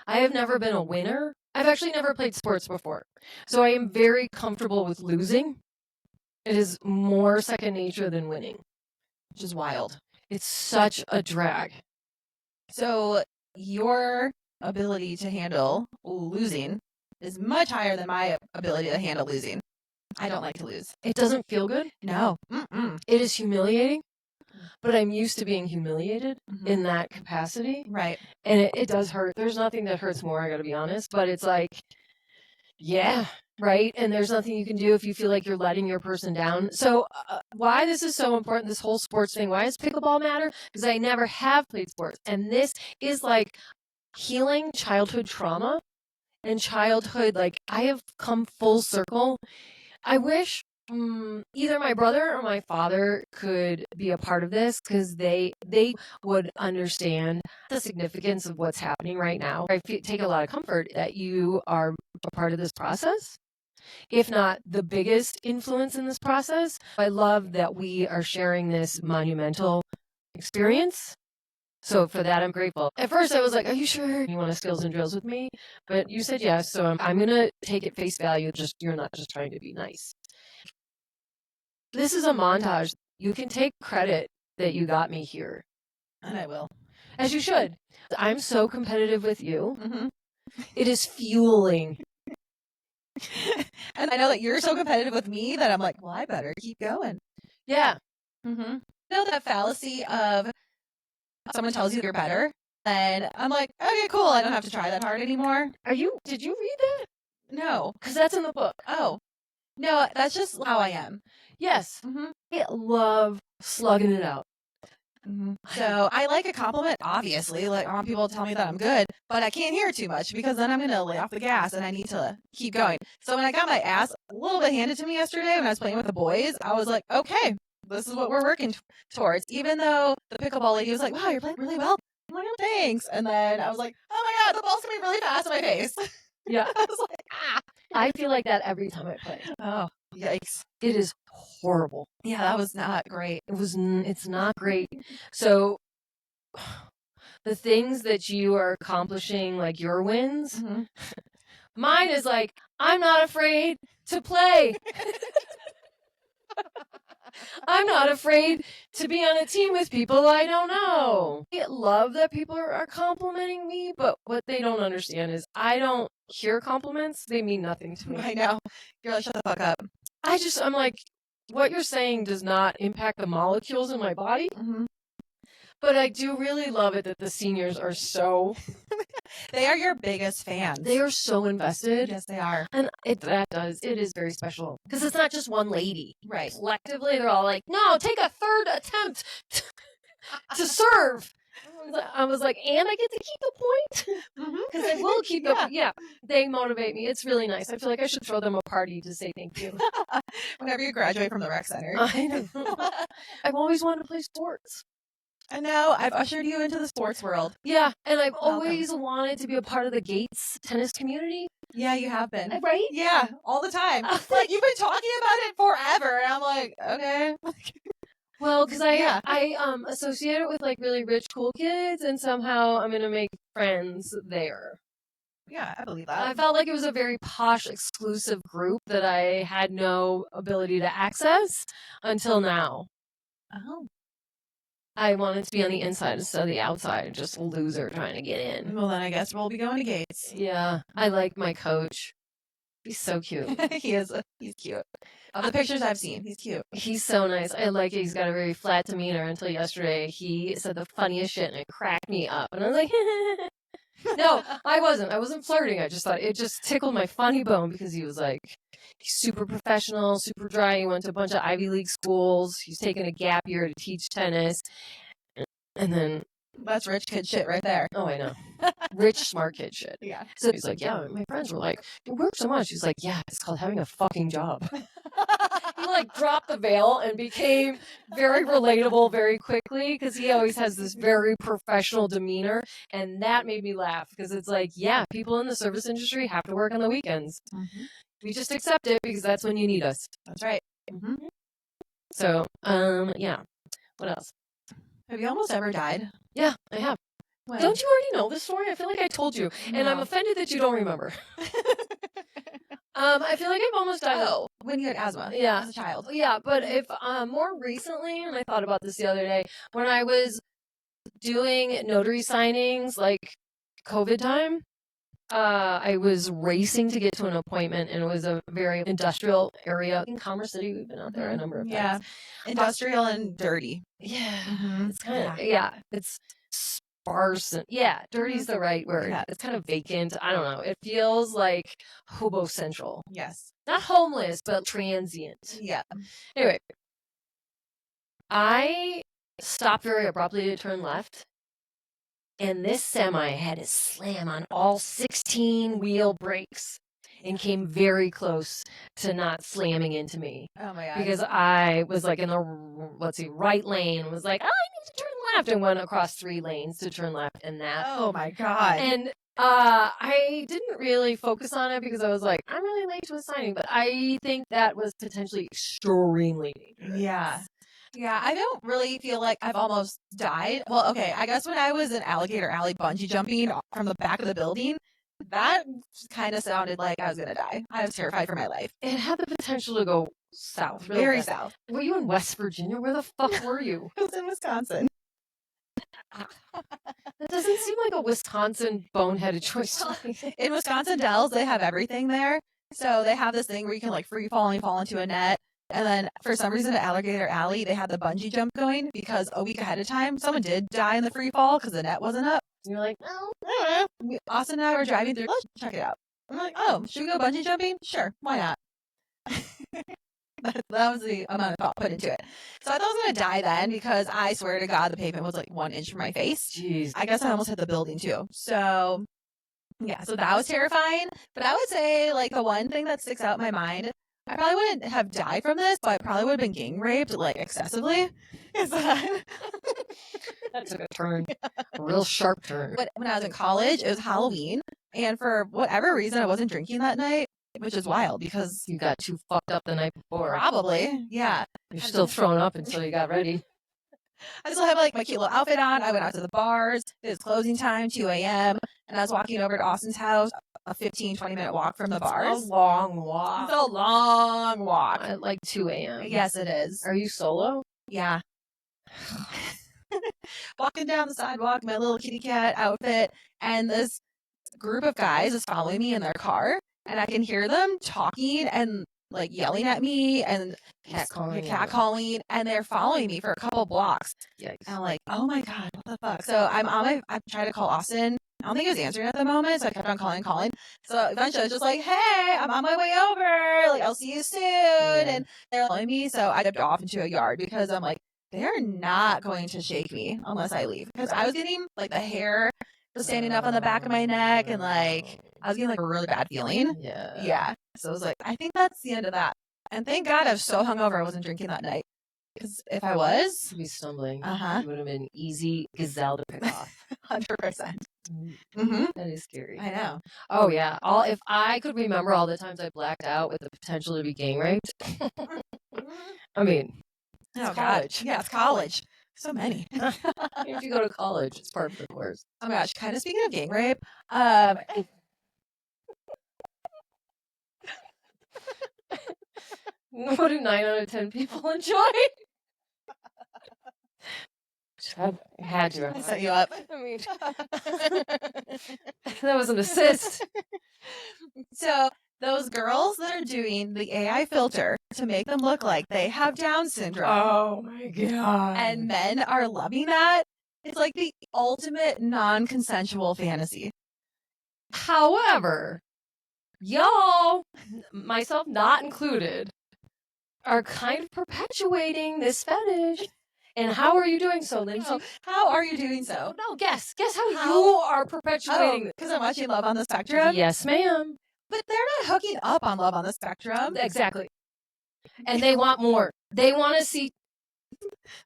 I have never been a winner. I've actually never played sports before. So I am very comfortable with losing. It is more second nature than winning. Which is wild. It's such a drag. So your ability to handle losing is much higher than my ability to handle losing. I don't like to lose. It doesn't feel good. No. It is humiliating, but I'm used to being humiliated in that capacity. Right. And it does hurt. There's nothing that hurts more, I gotta be honest, but it's like, yeah, right? And there's nothing you can do if you feel like you're letting your person down. So why this is so important, this whole sports thing, why does pickleball matter? Because I never have played sports. And this is like healing childhood trauma and childhood, I have come full circle. I wish either my brother or my father could be a part of this because they would understand the significance of what's happening right now. I take a lot of comfort that you are a part of this process, if not the biggest influence in this process. I love that we are sharing this monumental experience. So for that, I'm grateful. At first, I was like, are you sure you want to skills and drills with me? But you said yes, so I'm going to take it face value. Just you're not just trying to be nice. This is a montage. You can take credit that you got me here. And I will. As you should. I'm so competitive with you. Mm-hmm. It is fueling. And I know that you're so competitive with me that I'm like, well, I better keep going. Yeah. Mm-hmm. You know that fallacy of someone tells you you're better, and I'm like, okay, cool. I don't have to try that hard anymore. Did you read that? No. Because that's in the book. Oh. No, that's just how I am. Yes. Mm-hmm. I love slugging it out. Mm-hmm. So I like a compliment, obviously. Like, I want people to tell me that I'm good, but I can't hear too much because then I'm going to lay off the gas and I need to keep going. So when I got my ass a little bit handed to me yesterday when I was playing with the boys, I was like, okay, this is what we're working towards. Even though the pickleball lady was like, wow, you're playing really well. I'm like, oh, thanks. And then I was like, oh my God, the ball's coming really fast in my face. Yeah. I was like, ah. I feel like that every time I play. Oh, yikes. It is horrible. Yeah, that was not great. It's not great. So the things that you are accomplishing, like your wins, Mm-hmm. mine is like, I'm not afraid to play. I'm not afraid to be on a team with people I don't know. I love that people are complimenting me, but what they don't understand is I don't hear compliments. They mean nothing to me. I know. You're like, shut the fuck up. I'm like, what you're saying does not impact the molecules in my body. Mm-hmm. But I do really love it that the seniors are so... They are your biggest fans. They are so invested. Yes, they are. And it is very special. Because it's not just one lady. Right. Collectively, they're all like, no, take a third attempt to serve. I was like, and I get to keep the point? Because I will keep the point. Yeah, they motivate me. It's really nice. I feel like I should throw them a party to say thank you. Whenever you graduate from the rec center. I know. I've always wanted to play sports. I know. I've ushered you into the sports world. Yeah, and I've always wanted to be a part of the Gates tennis community. Yeah, you have been. Right? Yeah, all the time. Like, you've been talking about it forever, and I'm like, okay. Well, because I associate it with like really rich, cool kids, and somehow I'm gonna make friends there. Yeah, I believe that. I felt like it was a very posh, exclusive group that I had no ability to access until now. Oh. I wanted to be on the inside instead of the outside, just a loser trying to get in. Well, then I guess we'll be going to Gates. Yeah, I like my coach. He's so cute. He's cute. Of the pictures I've seen, he's cute. He's so nice. I like it. He's got a very flat demeanor until yesterday. He said the funniest shit and it cracked me up. And I was like, no, I wasn't. I wasn't flirting. I just thought it just tickled my funny bone because he was like, he's super professional, super dry. He went to a bunch of Ivy League schools. He's taken a gap year to teach tennis. And then... That's rich kid shit right there. Oh, I know. Rich, smart kid shit. Yeah. So he's like, yeah, my friends were like, you work so much. He's like, yeah, it's called having a fucking job. He like dropped the veil and became very relatable very quickly because he always has this very professional demeanor. And that made me laugh because it's like, yeah, people in the service industry have to work on the weekends. Mm-hmm. We just accept it because that's when you need us. That's right. Mm-hmm. So, yeah. What else? Have you almost ever died? Yeah, I have. When? Don't you already know this story? I feel like I told you. No. And I'm offended that you don't remember. I feel like I've almost died. Oh, when you had asthma. Yeah. As a child. Yeah, but if more recently, and I thought about this the other day, when I was doing notary signings, like COVID time, I was racing to get to an appointment, and it was a very industrial area in Commerce City. We've been out there a number of times. Yeah, industrial and dirty. Yeah, mm-hmm. It's kind of it's sparse. And, dirty's the right word. Yeah. It's kind of vacant. I don't know. It feels like hobo central. Yes, not homeless, but transient. Yeah. Anyway, I stopped very abruptly to turn left. And this semi had to slam on all 16 wheel brakes. and came very close to not slamming into me. Oh my god. Because I was like in the, right lane, was like, oh, I need to turn left, and went across 3 lanes to turn left, and that. Oh my god. And I didn't really focus on it because I was like, I'm really late to a signing, but I think that was potentially extremely dangerous. Yeah. Yeah, I don't really feel like I've almost died. Well, okay, I guess when I was in Alligator Alley bungee jumping from the back of the building, that kind of sounded like I was going to die. I was terrified for my life. It had the potential to go south. Very bad. south. Were you in West Virginia? Where the fuck were you? I was in Wisconsin. That doesn't seem like a Wisconsin boneheaded choice. In Wisconsin Dells, they have everything there. So they have this thing where you can like free fall and fall into a net. And then for some reason at Alligator Alley, they had the bungee jump going because a week ahead of time, someone did die in the free fall because the net wasn't up. And you're like, no. I don't know. Austin and I were driving through. Let's check it out. I'm like, oh, should we go bungee jumping? Sure, why not? That was the amount of thought put into it. So I thought I was going to die then because I swear to God, the pavement was like 1 inch from my face. Jeez. I guess I almost hit the building too. So yeah, so that was terrifying. But I would say like the one thing that sticks out in my mind, I probably wouldn't have died from this, but I probably would have been gang raped like excessively. Is that that took a turn, a real sharp turn. But when I was in college, it was Halloween, and for whatever reason, I wasn't drinking that night, which is wild because you got too fucked up the night before. Probably, yeah. You're still thrown up until you got ready. I still have like my cute little outfit on. I went out to the bars. It was closing time, 2 a.m. And I was walking over to Austin's house, a 15, 20-minute walk from the bars. It's a long walk. It's a long walk. At like 2 a.m. Yes, it is. Are you solo? Yeah. Walking down the sidewalk, my little kitty cat outfit, and this group of guys is following me in their car. And I can hear them talking and like yelling at me and catcalling, and they're following me for a couple blocks. Yikes. And I'm like, oh my God, what the fuck? So I'm trying to call Austin. I don't think he was answering at the moment, so I kept on calling. So eventually I was just like, hey, I'm on my way over. Like, I'll see you soon. Yeah. And they're following me, so I dipped off into a yard because I'm like, they're not going to shake me unless I leave. Because I was getting, like, the hair was standing up on the back of my neck, and, like, I was getting, like, a really bad feeling. Yeah. So I was like, I think that's the end of that. And thank God I was so hungover I wasn't drinking that night. Because if I was... You'd be stumbling. You would have been an easy gazelle to pick off. 100%. That is scary. I know. Oh, yeah. If I could remember all the times I blacked out with the potential to be gang raped. I mean, it's college. Yeah, it's college. So many. If you go to college, it's part of the course. Oh my gosh, kind of speaking of gang rape, what do 9 out of 10 people enjoy? I had to. I set you up. I mean, that was an assist. So those girls that are doing the AI filter to make them look like they have Down syndrome. Oh my God. And men are loving that. It's like the ultimate non-consensual fantasy. However, y'all, myself not included, are kind of perpetuating this fetish. And how are you doing so, Lindsay? How are you doing so? No, guess how you are perpetuating. Because I'm watching Love on the Spectrum? Yes, ma'am. But they're not hooking up on Love on the Spectrum. Exactly. And they want more. They want to see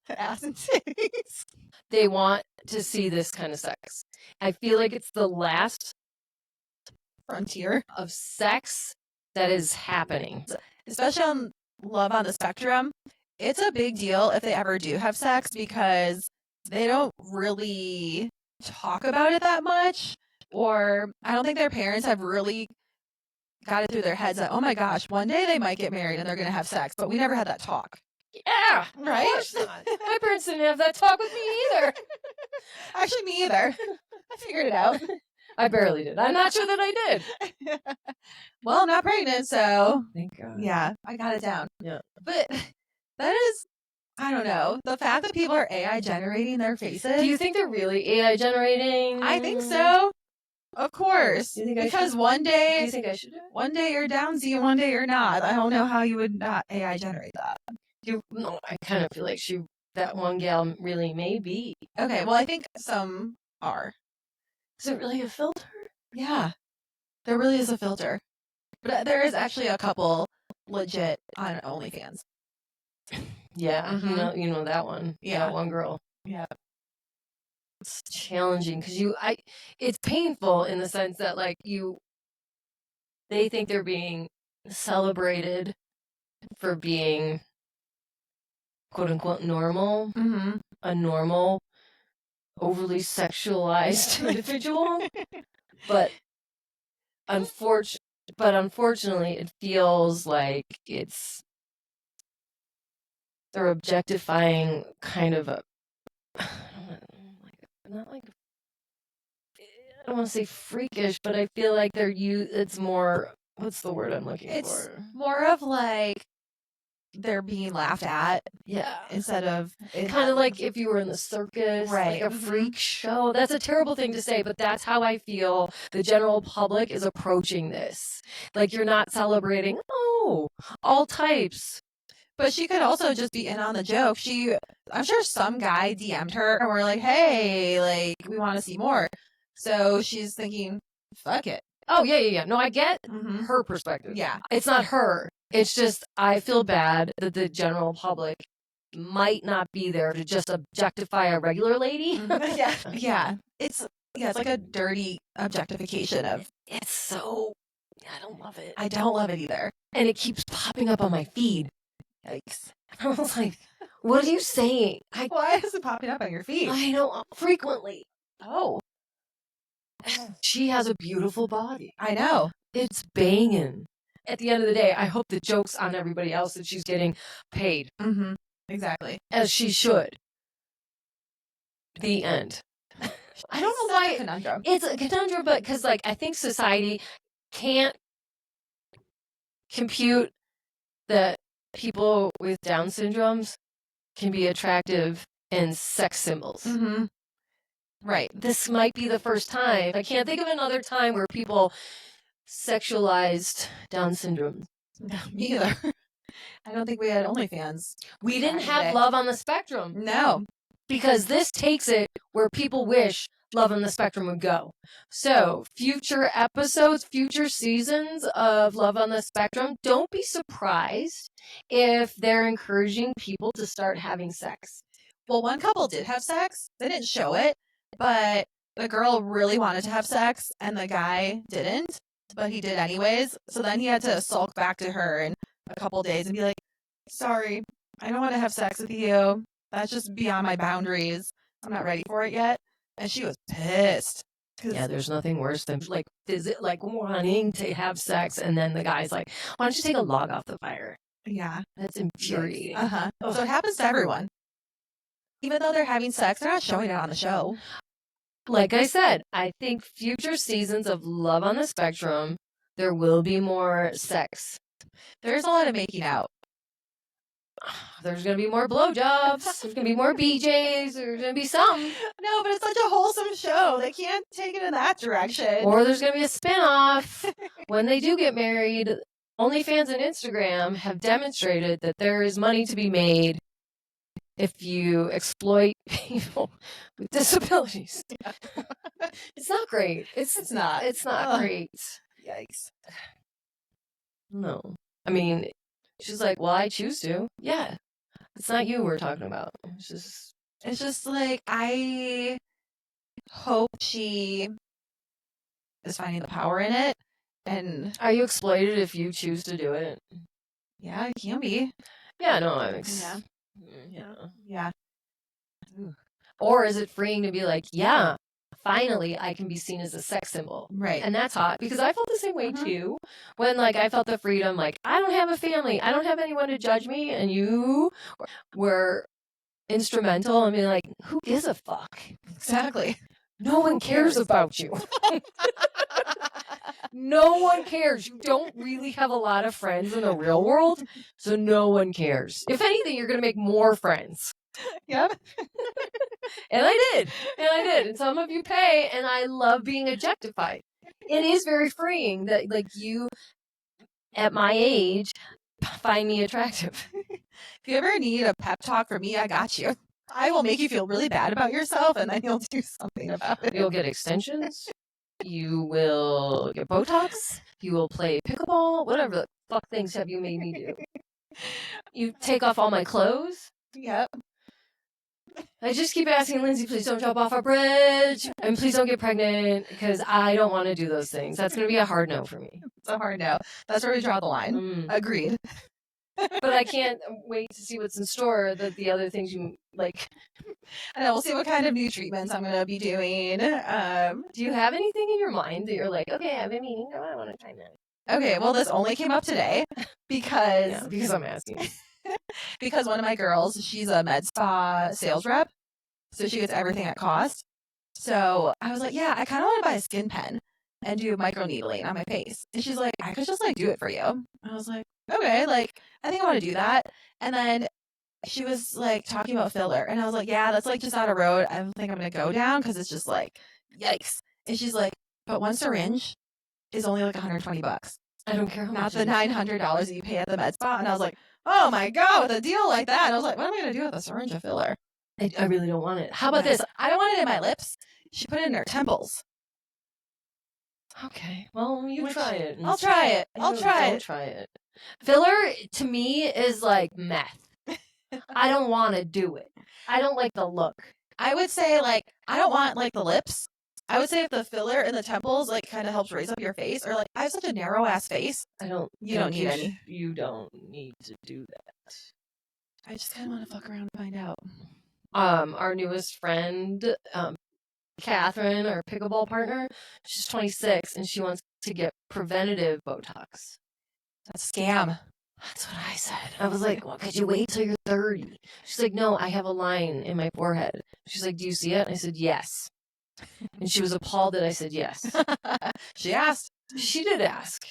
ass and titties. They want to see this kind of sex. I feel like it's the last frontier of sex that is happening. Especially on Love on the Spectrum. It's a big deal if they ever do have sex because they don't really talk about it that much. Or I don't think their parents have really got it through their heads that, oh my gosh, one day they might get married and they're going to have sex. But we never had that talk. Yeah, right? Of course not. My parents didn't have that talk with me either. Actually, me either. I figured it out. I barely did. I'm not sure that I did. Well, I'm not pregnant, so thank God. Yeah, I got it down. Yeah. But that is, I don't know, the fact that people are AI generating their faces. Do you think they're really AI generating? I think so. Of course. Do you think because one day, do you think I should do it? One day you're Downsy and one day you're not. I don't know how you would not AI generate that. No, I kind of feel like that one gal really may be. Okay, well, I think some are. Is it really a filter? Yeah. There really is a filter. But there is actually a couple legit on OnlyFans. Yeah, Mhm. you know that one. Yeah. That one girl. Yeah. It's challenging because it's painful in the sense that like they think they're being celebrated for being quote unquote normal, Mm-hmm. a normal, overly sexualized individual, but unfortunately, it feels like they're objectifying kind of a not like I don't want to say freakish, but I feel like it's more what's the word I'm looking It's for? more of like they're being laughed at Yeah. instead of Kind of like if you were in the circus, Right. like a freak show. That's a terrible thing to say, but that's how I feel the general public is approaching this. Like you're not celebrating, all types. But she could also just be in on the joke. I'm sure some guy DM'd her and we're like, hey, like, we want to see more. So she's thinking, fuck it. Oh, yeah. No, I get Mm-hmm. her perspective. Yeah. It's not her. It's just I feel bad that the general public might not be there to just objectify a regular lady. Yeah. Yeah. It's like a dirty objectification of. It's so. I don't love it. I don't love it either. And it keeps popping up on my feed. Yikes. I was like, what are you saying? Why is it popping up on your feed? I know, frequently. Oh. She has a beautiful body. I know. It's banging. At the end of the day, I hope the joke's on everybody else that she's getting paid. Mm-hmm. Exactly. As she should. The end. I don't know why. Conundrum. It's a conundrum, but because, like, I think society can't compute that people with Down syndromes can be attractive and sex symbols. Mm-hmm. Right. This might be the first time. I can't think of another time where people sexualized Down syndrome. Me either. I don't think we had OnlyFans. We didn't have Love on the Spectrum. No. Because this takes it where people wish Love on the Spectrum would go. So, future episodes, future seasons of Love on the Spectrum, don't be surprised if they're encouraging people to start having sex. Well, one couple did have sex. They didn't show it, but the girl really wanted to have sex and the guy didn't, but he did anyways. So then he had to sulk back to her in a couple days and be like, sorry, I don't want to have sex with you. That's just beyond my boundaries. I'm not ready for it yet. And she was pissed. Yeah, there's nothing worse than wanting to have sex and then the guy's like, why don't you take a log off the fire? Yeah. That's infuriating. Uh-huh. So it happens to everyone. Even though they're having sex, they're not showing it on the show. Like I said, I think future seasons of Love on the Spectrum, there will be more sex. There's a lot of making out. There's going to be more blowjobs. There's going to be more BJs. There's going to be some. No, but it's such a wholesome show. They can't take it in that direction. Or there's going to be a spinoff. When they do get married, OnlyFans and Instagram have demonstrated that there is money to be made if you exploit people with disabilities. Yeah. It's not great. It's not. It's not great. Yikes. No. I mean, she's like, well, I choose to. Yeah. It's not you we're talking about. It's just like, I hope she is finding the power in it. And are you exploited if you choose to do it? Yeah, it can be. Yeah, no, yeah. Or is it freeing to be like, yeah, finally I can be seen as a sex symbol. Right. And that's hot because I felt the same way too. When like I felt the freedom, like I don't have a family, I don't have anyone to judge me, and you were instrumental in being like, who gives a fuck? Exactly. No one cares about you. No one cares. You don't really have a lot of friends in the real world, so no one cares. If anything, you're going to make more friends. Yep. And I did. And some of you pay, and I love being objectified. It is very freeing that, like, you, at my age, find me attractive. If you ever need a pep talk from me, I got you. I will make you feel really bad about yourself, and then you'll do something about it. You'll get extensions. You will get Botox. You will play pickleball. Whatever the fuck things have you made me do? You take off all my clothes. Yep. I just keep asking Lindsay, please don't jump off a bridge. And please don't get pregnant because I don't want to do those things. That's going to be a hard no for me. It's a hard no. That's where we draw the line. Agreed. But I can't wait to see what's in store, the other things you like. I know, we'll see what kind of new treatments I'm going to be doing. Do you have anything in your mind that you're like, okay, I've been meaning, I want to try that? Okay, well, this only came up today because... Yeah, because I'm asking. Because one of my girls, she's a med spa sales rep, so she gets everything at cost. So I was like, yeah, I kind of want to buy a skin pen and do microneedling on my face. And she's like, I could just like do it for you. I was like, okay, like I think I want to do that. And then she was like talking about filler, and I was like, yeah, that's like just out of road. I don't think I'm gonna go down because it's just like, yikes. And she's like, but one syringe is only like $120. I don't care how not much. The $900 that you pay at the med spa. And I was like, oh my God, with a deal like that. And I was like, what am I gonna do with a syringe of filler? I really don't want it. How about this? I don't want it in my lips. She put it in her temples. Okay, well, you try it. I'll try it. I'll try it. Try it. Filler to me is like meth. I don't want to do it. I don't like the look. I would say like I don't want like the lips. I would say if the filler in the temples like kind of helps raise up your face, or like I have such a narrow ass face. You don't need any. You don't need to do that. I just kind of want to fuck around and find out. Our newest friend, Catherine, our pickleball partner, she's 26 and she wants to get preventative Botox. That's a scam. That's what I said. I was like, well, could you wait till you're 30? She's like, no, I have a line in my forehead. She's like, do you see it? And I said, yes. And she was appalled that I said yes. She asked. She did ask.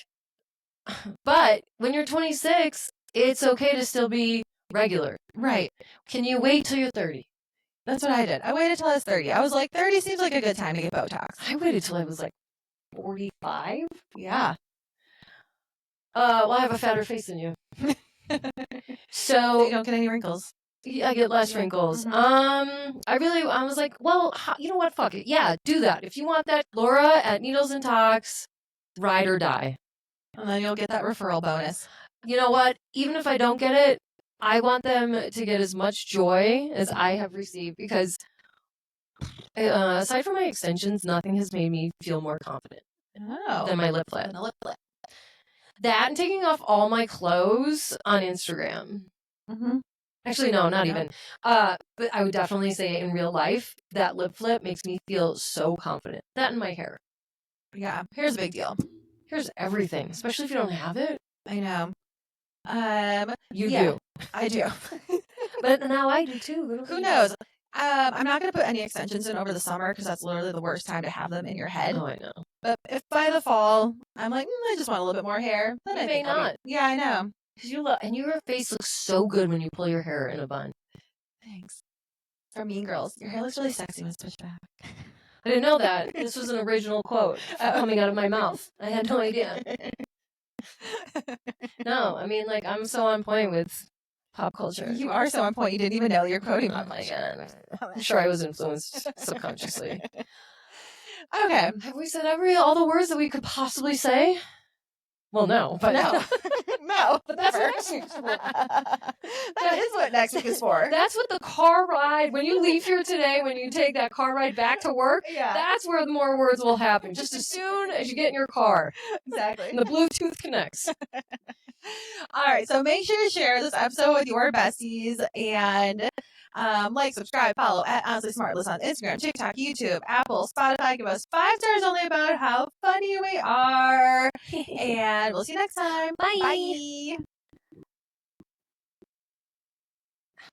But when you're 26, it's okay to still be regular. Right. Can you wait till you're 30? That's what I did. I waited till I was 30. I was like, 30 seems like a good time to get Botox. I waited till I was like 45. Yeah. Well, I have a fatter face than you. So you don't get any wrinkles. I get less wrinkles. Mm-hmm. I was like, well, you know what? Fuck it. Yeah, do that. If you want that, Laura at Needles and Talks, ride or die. And then you'll get that referral bonus. You know what? Even if I don't get it, I want them to get as much joy as I have received, because aside from my extensions, nothing has made me feel more confident than my lip flap. That and taking off all my clothes on Instagram. Mm-hmm. Actually, no, not even. But I would definitely say in real life, that lip flip makes me feel so confident. That and my hair. Yeah, hair's a big deal. Hair's everything, especially if you don't have it. I know. You do. I do. But now I do too. Who knows? I'm not going to put any extensions in over the summer because that's literally the worst time to have them in your head. Oh, I know. But if by the fall, I'm like, I just want a little bit more hair, then I may not. Yeah, I know. Because your face looks so good when you pull your hair in a bun. Thanks. From Mean Girls, your hair looks really sexy when it's pushed back. I didn't know that. This was an original quote coming out of my mouth. I had no idea. No, I mean, like, I'm so on point with pop culture. You are so on point. You didn't even know you're quoting. Oh my God. I'm sure I was influenced subconsciously. Okay. Have we said all the words that we could possibly say? Well, no, but no. No, but that's what next week is for. That is what next week is for. That's what the car ride, when you leave here today, when you take that car ride back to work, that's where the more words will happen. Just as soon as you get in your car. Exactly. And the Bluetooth connects. All right, so make sure to share this episode with your besties and like, subscribe, follow at Honestly Smartless on Instagram, TikTok, YouTube, Apple, Spotify. Give us 5 stars only about how funny we are. And we'll see you next time. Bye. Bye.